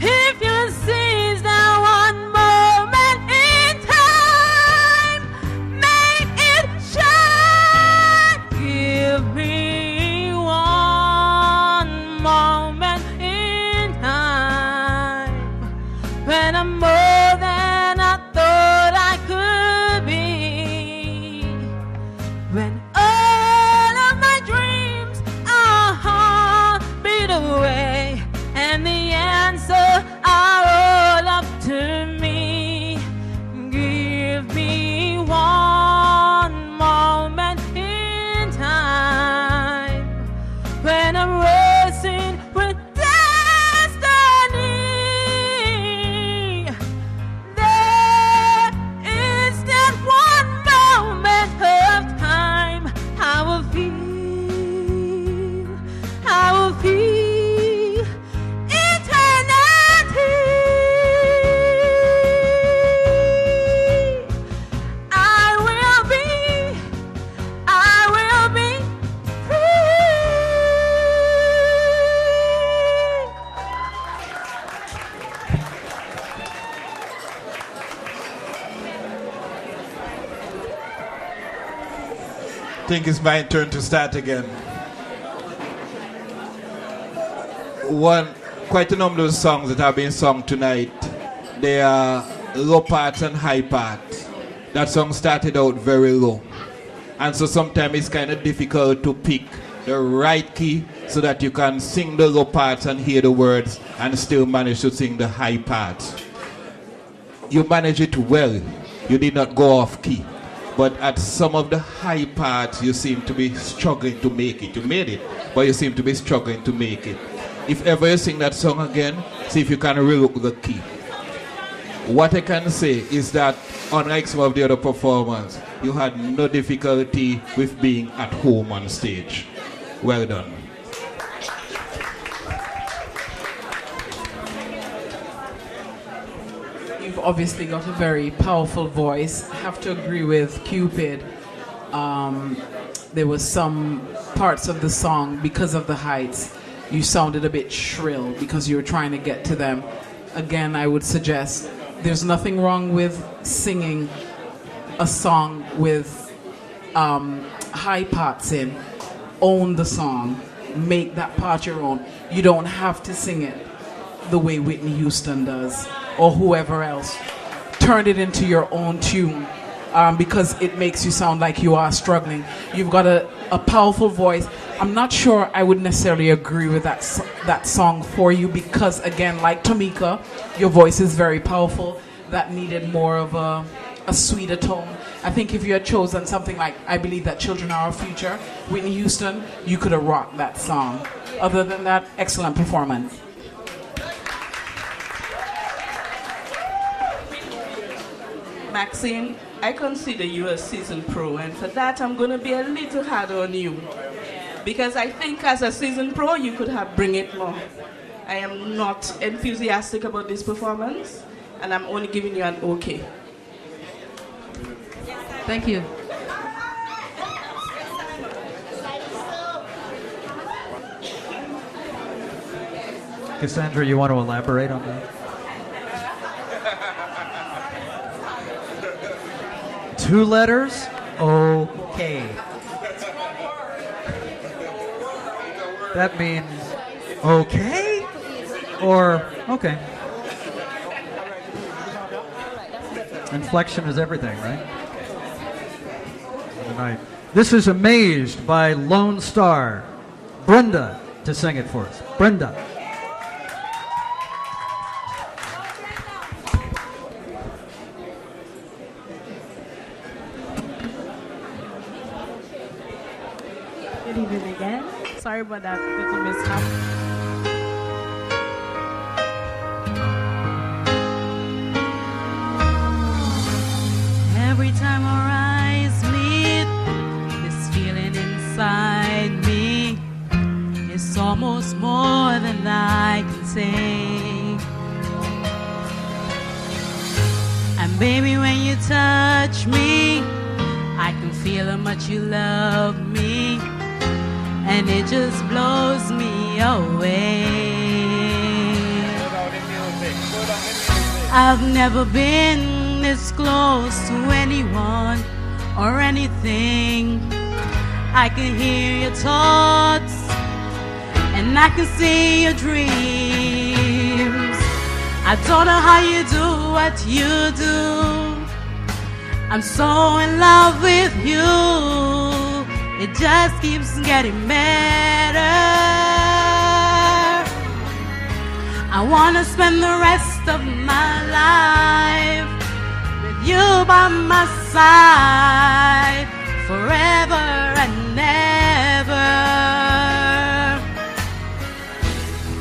If you seize that one moment in time, make it shine. Give me one moment in time when I'm more than I thought I could be, when all of my dreams are heartbeat away, and the answer are all up to me. Give me one moment in time when I'm racing with destiny. There is that one moment of time I will feel eternity. I will be free. I think it's my turn to start again. Quite a number of songs that have been sung tonight, they are low parts and high parts. That song started out very low, and so sometimes it's kind of difficult to pick the right key so that you can sing the low parts and hear the words and still manage to sing the high parts. You manage it well, you did not go off key, but at some of the high parts you seem to be struggling to make it. You made it, but you seem to be struggling to make it. If ever you sing that song again, see if you can relook the key. What I can say is that, unlike some of the other performers, you had no difficulty with being at home on stage. Well done. You've obviously got a very powerful voice. I have to agree with Cupid. There was some parts of the song, because of the heights, you sounded a bit shrill because you were trying to get to them. Again, I would suggest there's nothing wrong with singing a song with high parts in. Own the song. Make that part your own. You don't have to sing it the way Whitney Houston does or whoever else. Turn it into your own tune because it makes you sound like you are struggling. You've got a powerful voice. I'm not sure I would necessarily agree with that song for you because, again, like Tamika, your voice is very powerful. That needed more of a sweeter tone. I think if you had chosen something like I Believe That Children Are Our Future, Whitney Houston, you could have rocked that song. Other than that, excellent performance. Maxine, I consider you a seasoned pro, and for that I'm going to be a little hard on you. Because I think as a seasoned pro, you could have bring it more. I am not enthusiastic about this performance, and I'm only giving you an okay. Thank you. Cassandra, you want to elaborate on that? 2 letters? Okay. That means okay? Or okay? Inflection is everything, right? Tonight. This is Amazed by Lone Star. Brenda to sing it for us. Brenda. Good evening again. Sorry about that little mishap. Every time our eyes meet, this feeling inside me is almost more than I can say. And baby, when you touch me, I can feel how much you love me, and it just blows me away. I've never been this close to anyone or anything. I can hear your thoughts and I can see your dreams. I don't know how you do what you do. I'm so in love with you. It just keeps getting better. I wanna spend the rest of my life with you by my side, forever and ever.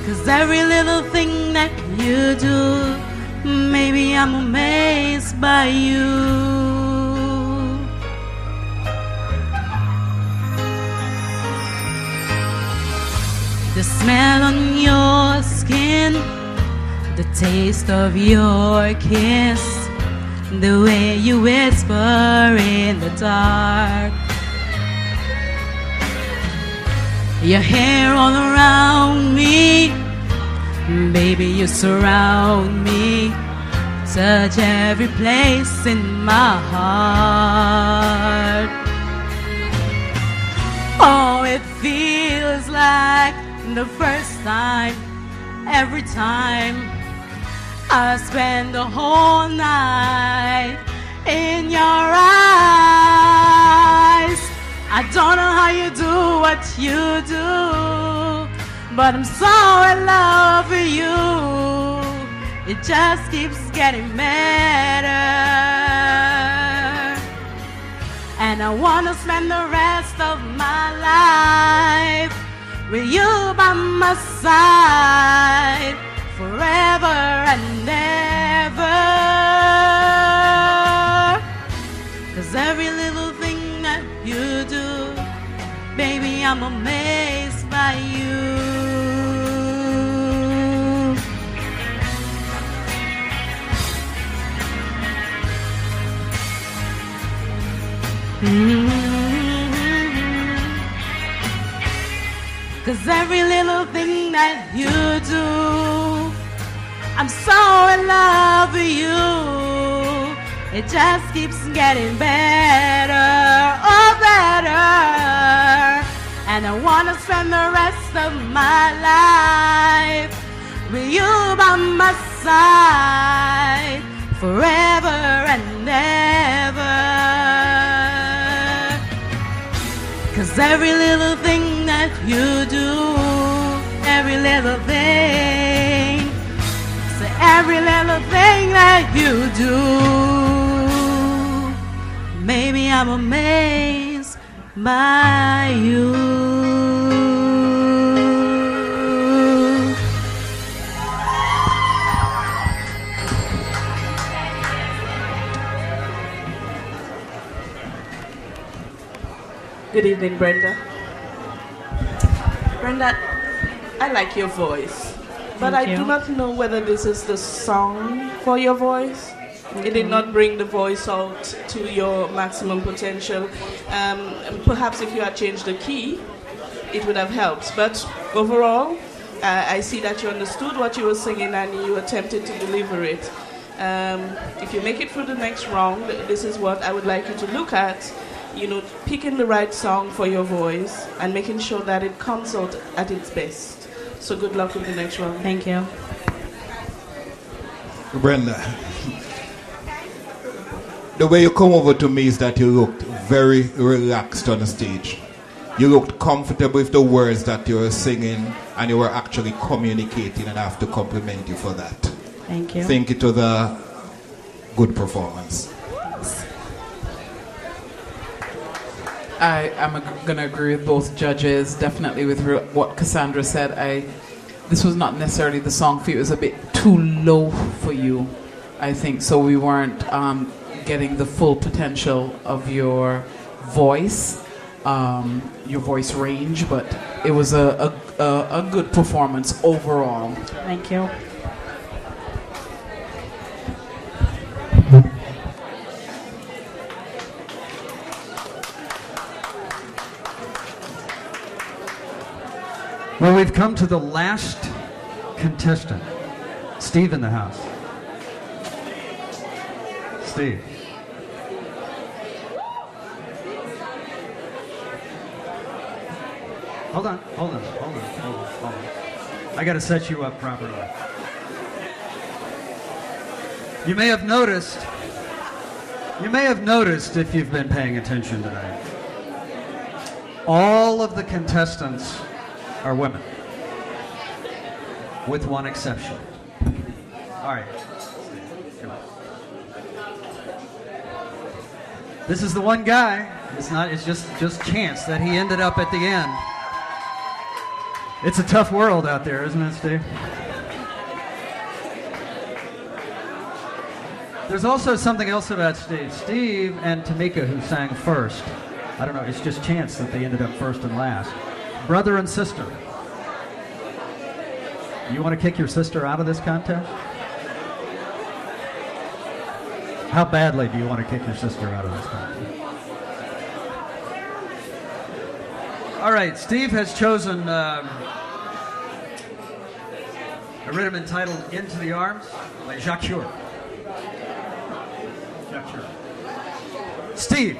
'Cause every little thing that you do, maybe I'm amazed by you. The smell on your skin, the taste of your kiss, the way you whisper in the dark, your hair all around me, baby, you surround me, touch every place in my heart. Oh, it feels like the first time, every time I spend the whole night in your eyes. I don't know how you do what you do, but I'm so in love with you. It just keeps getting better, and I wanna spend the rest of my life with you by my side, forever and ever. 'Cause every little thing that you do, baby, I'm amazed by you. Cause every little thing that you do, I'm so in love with you. It just keeps getting better, oh better. And I wanna spend the rest of my life with you by my side, forever and ever. 'Cause every little thing that you do, every little thing, so every little thing that you do me I'm amazed by you. Good evening, Brenda. Brenda, I like your voice, but I do not know whether this is the song for your voice. It did not bring the voice out to your maximum potential. Perhaps if you had changed the key, it would have helped. But overall, I see that you understood what you were singing and you attempted to deliver it. If you make it through the next round, this is what I would like you to look at. You know, picking the right song for your voice and making sure that it comes out at its best. So good luck with the next round. Thank you. Brenda, the way you come over to me is that you looked very relaxed on the stage. You looked comfortable with the words that you were singing and you were actually communicating, and I have to compliment you for that. Thank you. I think it was a good performance. I am going to agree with both judges, definitely with what Cassandra said. This was not necessarily the song for you. It was a bit too low for you, I think. So we weren't getting the full potential of your voice range, but it was a good performance overall. Thank you. Well, we've come to the last contestant. Steve in the house. Steve. Hold on. I got to set you up properly. You may have noticed if you've been paying attention tonight, all of the contestants are women, with one exception. All right. Come on. This is the one guy. It's just chance that he ended up at the end. It's a tough world out there, isn't it, Steve? There's also something else about Steve. Steve and Tamika, who sang first, I don't know, it's just chance that they ended up first and last. Brother and sister. You want to kick your sister out of this contest? How badly do you want to kick your sister out of this contest? All right, Steve has chosen a rhythm entitled Into the Arms by Jacques Ure. Steve.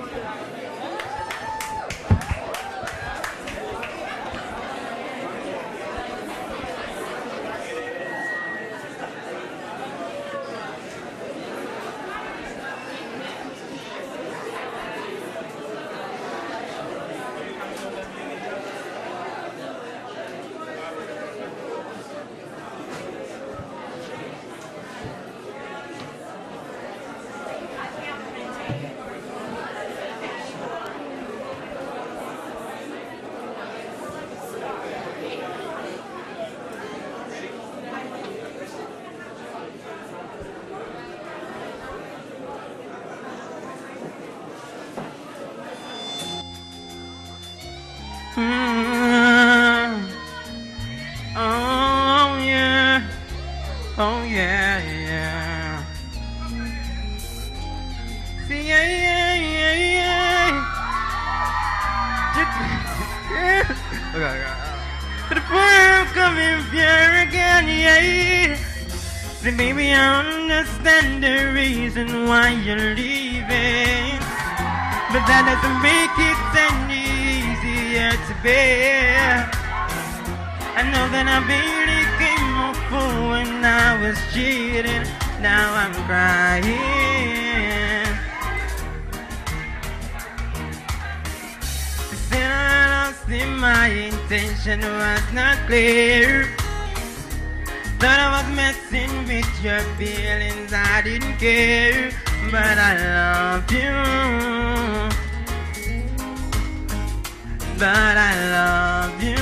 Oh yeah, yeah. See, yeah. Okay. The world coming here again, yeah. See, baby, I understand the reason why you're leaving, but that doesn't make it any easier to bear. I know that I barely came up for when I was cheating. Now I'm crying. They said I lost it, my intention was not clear. Thought I was messing with your feelings, I didn't care. But I love you. but I love you.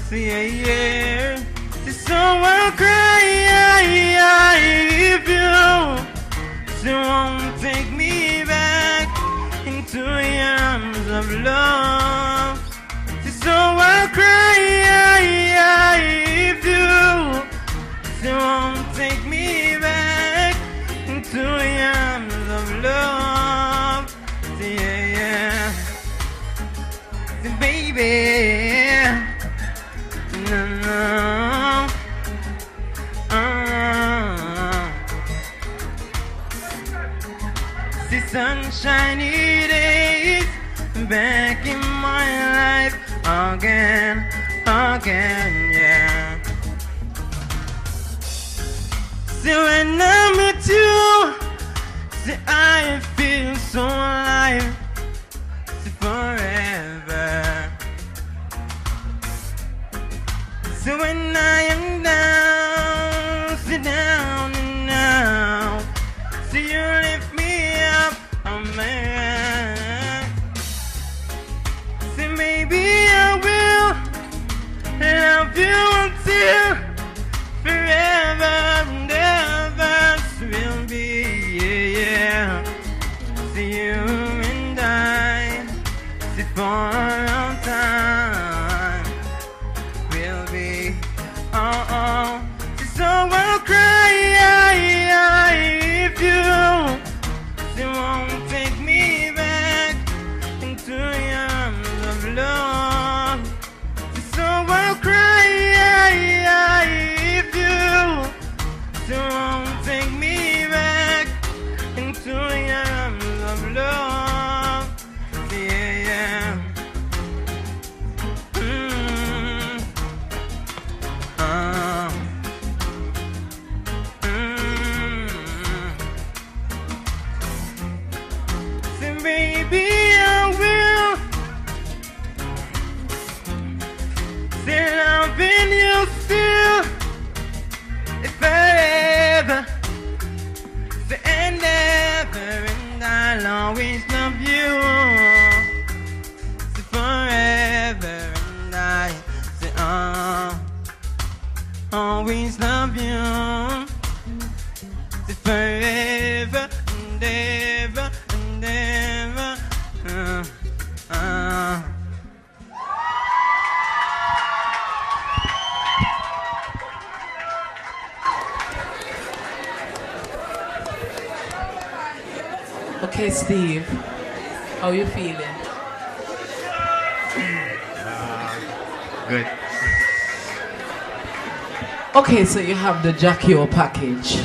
See, yeah. See, so I'll cry if you won't take me back into your arms of love. See, so I'll cry if you won't take me back into your arms of love. See, yeah. See, baby, no, no. See, sunshiny days back in my life again, yeah. See, when I'm with you, see, I feel so alive, see, forever. See, when I am down, sit down and now, see, you lift me up, oh man. See, maybe I will love you until forever and ever will be, yeah. See, you and I, see, for all time will be, oh. See, so I'll cry if you won't take me back into your arms of love. See, so I'll cry if you won't take me back into your arms of love. Yeah. See, baby, I will still loving you still forever, and ever, and I'll always love you. See, forever, and I say, always love you. See, forever, and ever, and ever. Okay, Steve, how you feeling? Good. Okay, so you have the Jackio package.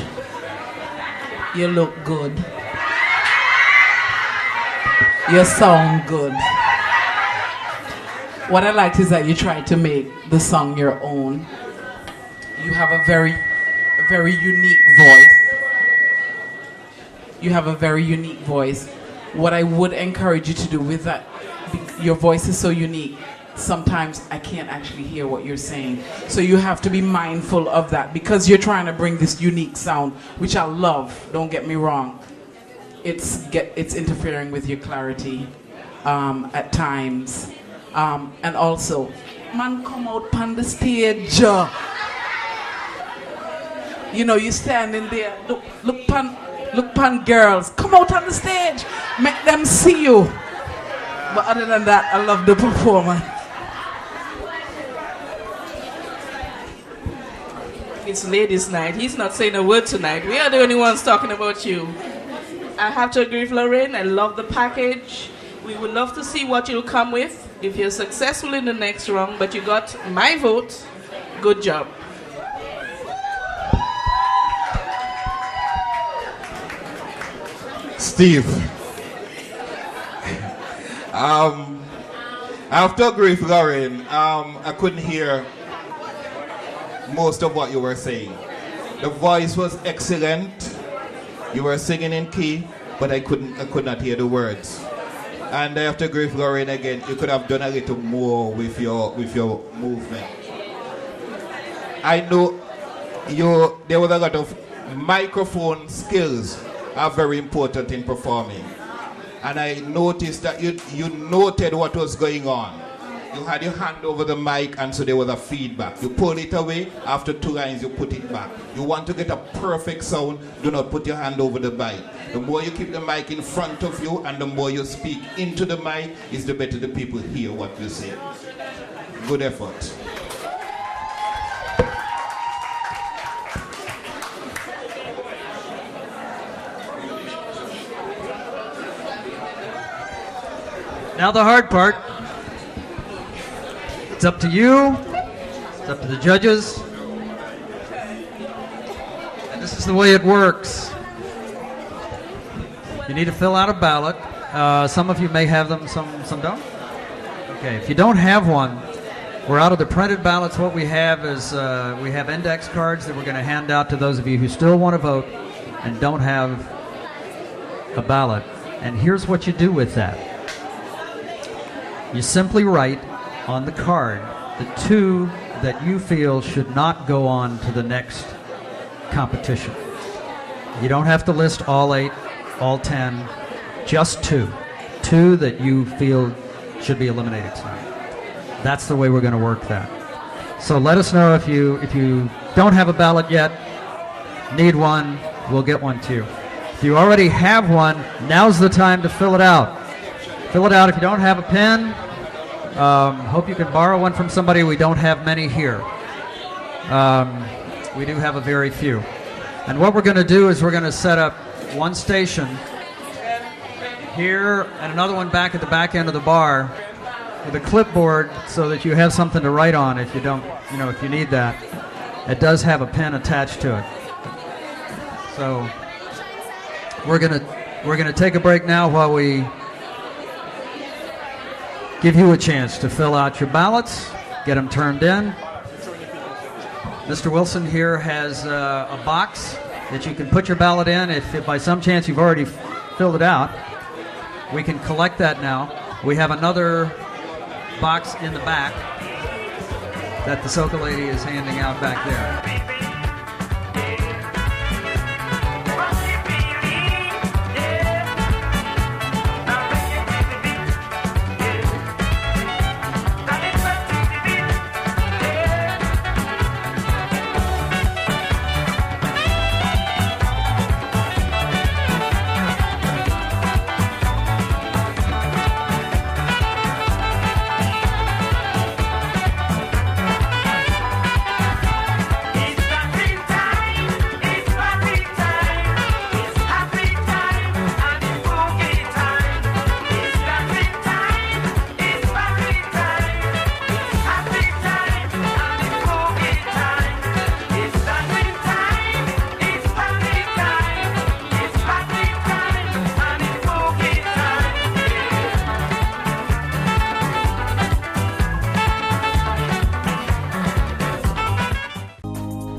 You look good. You sound good. What I liked is that you tried to make the song your own. You have a very unique voice. You have a very unique voice. What I would encourage you to do with that, your voice is so unique, sometimes I can't actually hear what you're saying. So you have to be mindful of that because you're trying to bring this unique sound, which I love, don't get me wrong. It's interfering with your clarity at times. And also, man, come out on the stage. You know, you standing there, look pan girls, come out on the stage, make them see you. But other than that, I love the performance. It's ladies' night. He's not saying a word tonight. We are the only ones talking about you. I have to agree with Lorraine. I love the package. We would love to see what you'll come with if you're successful in the next round, but you got my vote. Good job. Steve, I have to agree with Lauren. I couldn't hear most of what you were saying. The voice was excellent. You were singing in key, but I could not hear the words. And I have to agree with Lauren again. You could have done a little more with your movement. I know there was a lot of microphone skills are very important in performing. and I noticed that you noted what was going on. You had your hand over the mic, and so there was a feedback. You pull it away, after 2 lines you put it back. You want to get a perfect sound, do not put your hand over the mic. The more you keep the mic in front of you and the more you speak into the mic, is the better the people hear what you say. Good effort. Now the hard part. It's up to you. It's up to the judges. And this is the way it works. You need to fill out a ballot. Some of you may have them, some don't. Okay, if you don't have one, we're out of the printed ballots. What we have is we have index cards that we're going to hand out to those of you who still want to vote and don't have a ballot. And here's what you do with that. You simply write on the card the 2 that you feel should not go on to the next competition. You don't have to list all 8, all 10, just 2. 2 that you feel should be eliminated tonight. That's the way we're going to work that. So let us know if you don't have a ballot yet, need one, we'll get one to you. If you already have one, now's the time to fill it out. Fill it out if you don't have a pen. Hope you can borrow one from somebody. We don't have many here. We do have a very few. And what we're going to do is we're going to set up one station here and another one back at the back end of the bar with a clipboard so that you have something to write on if you don't, if you need that. It does have a pen attached to it. So we're going to take a break now while we give you a chance to fill out your ballots, get them turned in. Mr. Wilson here has a box that you can put your ballot in. If by some chance you've already filled it out, we can collect that now. We have another box in the back that the Soca lady is handing out back there.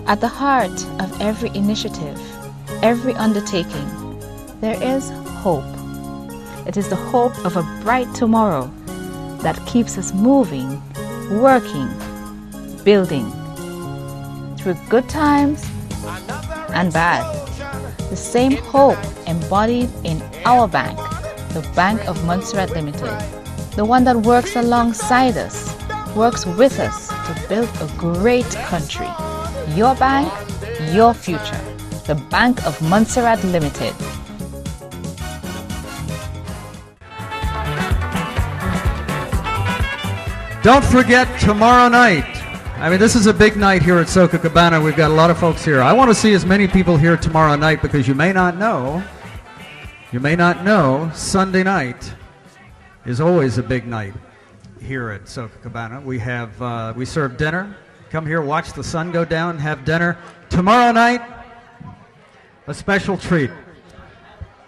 At the heart of every initiative, every undertaking, there is hope. It is the hope of a bright tomorrow that keeps us moving, working, building, through good times and bad. The same hope embodied in our bank, the Bank of Montserrat Limited, the one that works alongside us, works with us to build a great country. Your bank, your future. The Bank of Montserrat Limited. Don't forget tomorrow night. I mean, this is a big night here at Soca Cabana. We've got a lot of folks here. I want to see as many people here tomorrow night because you may not know, Sunday night is always a big night here at Soca Cabana. We serve dinner. Come here, watch the sun go down, have dinner. Tomorrow night, a special treat.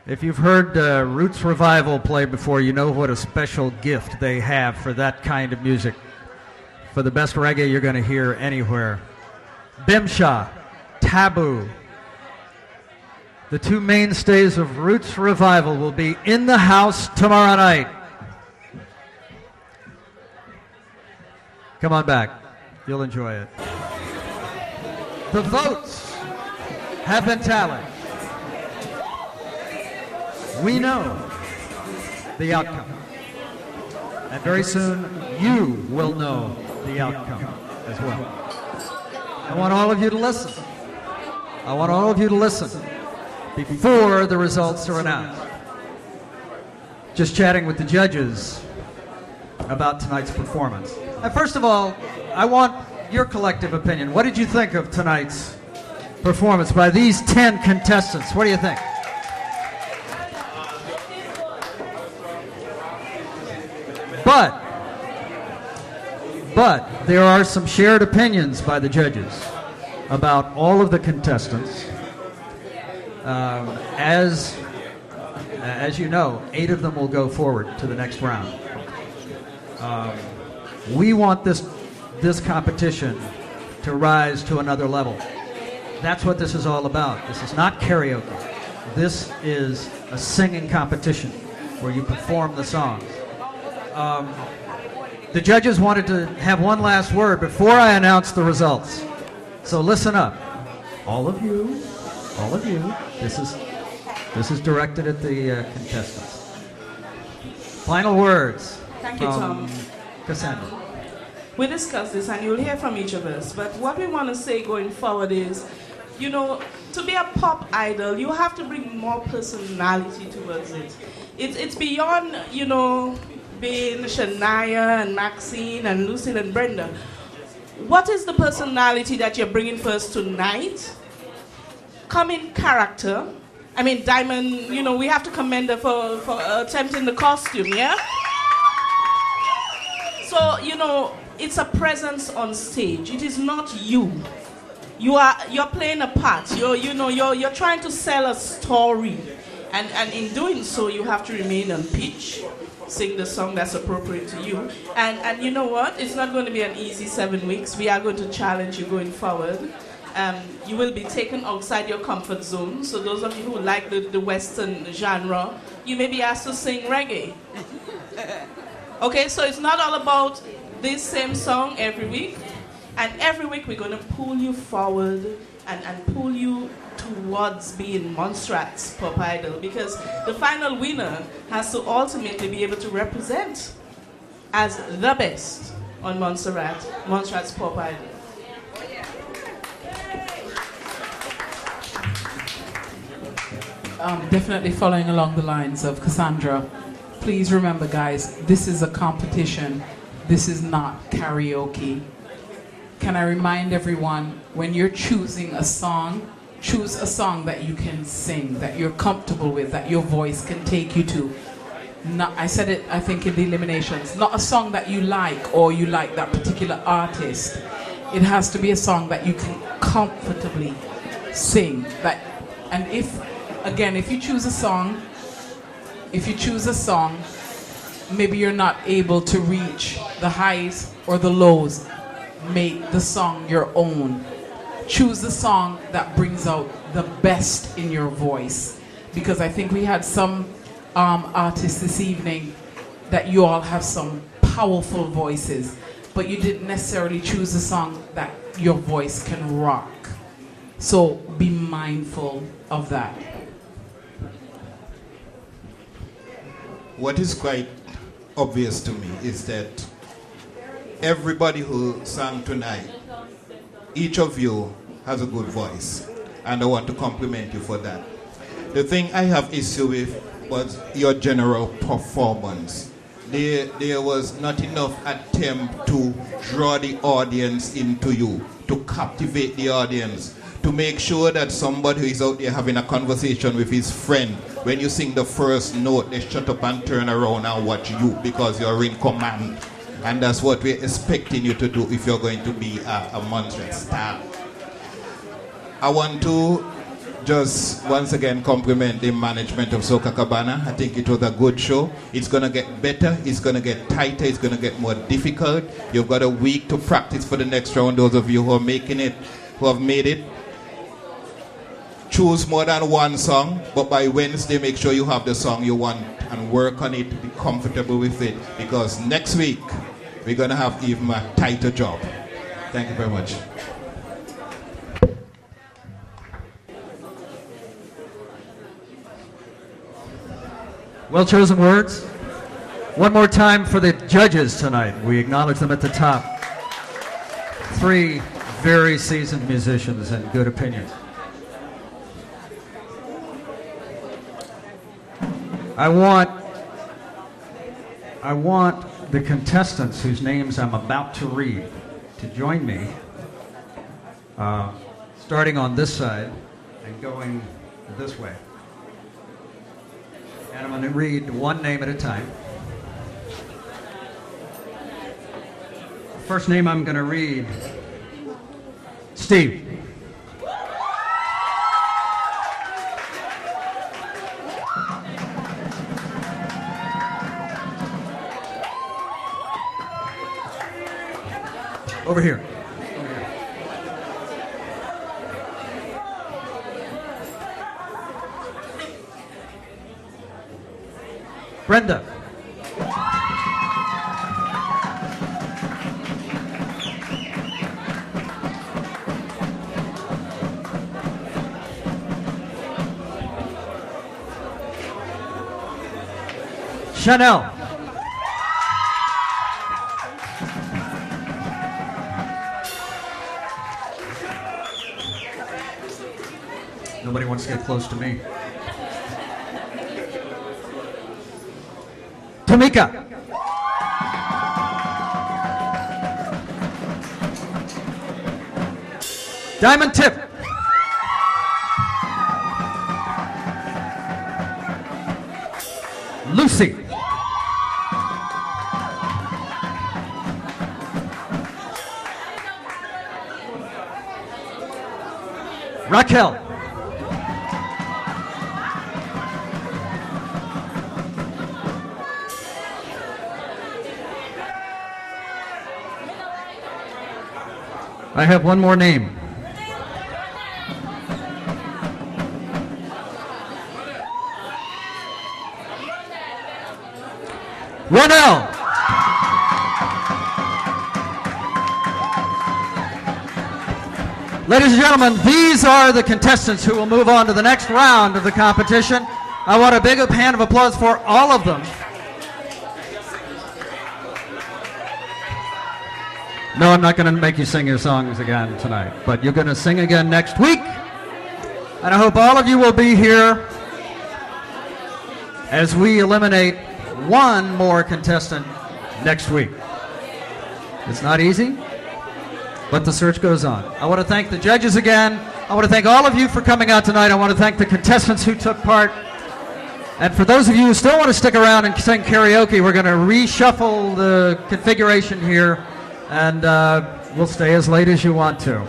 If you've heard Roots Revival play before, you know what a special gift they have for that kind of music. For the best reggae you're going to hear anywhere. Bimsha, Taboo. The 2 mainstays of Roots Revival will be in the house tomorrow night. Come on back. You'll enjoy it. The votes have been tallied. We know the outcome. And very soon, you will know the outcome as well. I want all of you to listen. I want all of you to listen before the results are announced. Just chatting with the judges about tonight's performance. And first of all, I want your collective opinion. What did you think of tonight's performance by these 10 contestants? What do you think? But there are some shared opinions by the judges about all of the contestants. As you know, 8 of them will go forward to the next round. We want this competition to rise to another level. That's what this is all about. This is not karaoke. This is a singing competition where you perform the songs. The judges wanted to have one last word before I announce the results. So listen up. All of you, this is directed at the contestants. Final words. Thank you, Tom. Cassandra. We discussed this and you'll hear from each of us, but what we want to say going forward is, you know, to be a pop idol, you have to bring more personality towards it. It's beyond, you know, being Shania and Maxine and Lucille and Brenda. What is the personality that you're bringing first tonight? Come in character. I mean, Diamond, you know, we have to commend her for attempting the costume, yeah? So, you know, it's a presence on stage. It is not you. You're playing a part. You're trying to sell a story. And in doing so, you have to remain on pitch. Sing the song that's appropriate to you. And you know what? It's not going to be an easy 7 weeks. We are going to challenge you going forward. You will be taken outside your comfort zone. So those of you who like the Western genre, you may be asked to sing reggae. Okay, so it's not all about this same song every week. And every week we're going to pull you forward and pull you towards being Montserrat's Pop Idol, because the final winner has to ultimately be able to represent as the best on Montserrat's Pop Idol. Definitely following along the lines of Cassandra, please remember, guys, this is a competition. This is not karaoke. Can I remind everyone, when you're choosing a song, choose a song that you can sing, that you're comfortable with, that your voice can take you to. Not, I said it, I think, in the eliminations. Not a song that you like or you like that particular artist. It has to be a song that you can comfortably sing. And if you choose a song, maybe you're not able to reach the highs or the lows, make the song your own. Choose the song that brings out the best in your voice. Because I think we had some artists this evening that you all have some powerful voices, but you didn't necessarily choose a song that your voice can rock. So be mindful of that. What is quite obvious to me is that everybody who sang tonight, each of you has a good voice, and I want to compliment you for that. The thing I have issue with was your general performance. There was not enough attempt to draw the audience into you, to captivate the audience, to make sure that somebody who is out there having a conversation with his friend, when you sing the first note, they shut up and turn around and watch you because you're in command. And that's what we're expecting you to do if you're going to be a Montserrat star. I want to just once again compliment the management of Soca Cabana. I think it was a good show. It's going to get better, it's going to get tighter, it's going to get more difficult. You've got a week to practice for the next round, those of you who are making it, who have made it. Choose more than one song, but by Wednesday make sure you have the song you want and work on it, be comfortable with it, because next week we're going to have even a tighter job. Thank you very much. Well chosen words. One more time for the judges tonight. We acknowledge them at the top. 3 very seasoned musicians and good opinions. I want the contestants whose names I'm about to read to join me, starting on this side and going this way. And I'm going to read one name at a time. First name I'm going to read, Steve. Over here. Brenda. Chanel. Nobody wants to get close to me. Tamika. Diamond Tip. Lucy. Raquel. I have one more name. Ronell. Ladies and gentlemen, these are the contestants who will move on to the next round of the competition. I want a big hand of applause for all of them. No, I'm not going to make you sing your songs again tonight, but you're going to sing again next week. And I hope all of you will be here as we eliminate one more contestant next week. It's not easy, but the search goes on. I want to thank the judges again. I want to thank all of you for coming out tonight. I want to thank the contestants who took part. And for those of you who still want to stick around and sing karaoke, we're going to reshuffle the configuration here. And we'll stay as late as you want to.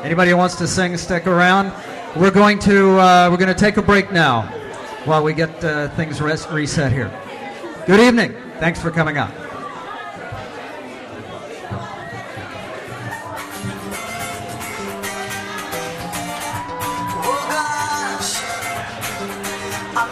Anybody who wants to sing, stick around. We're going to take a break now while we get things reset here. Good evening. Thanks for coming out. Oh gosh, I'm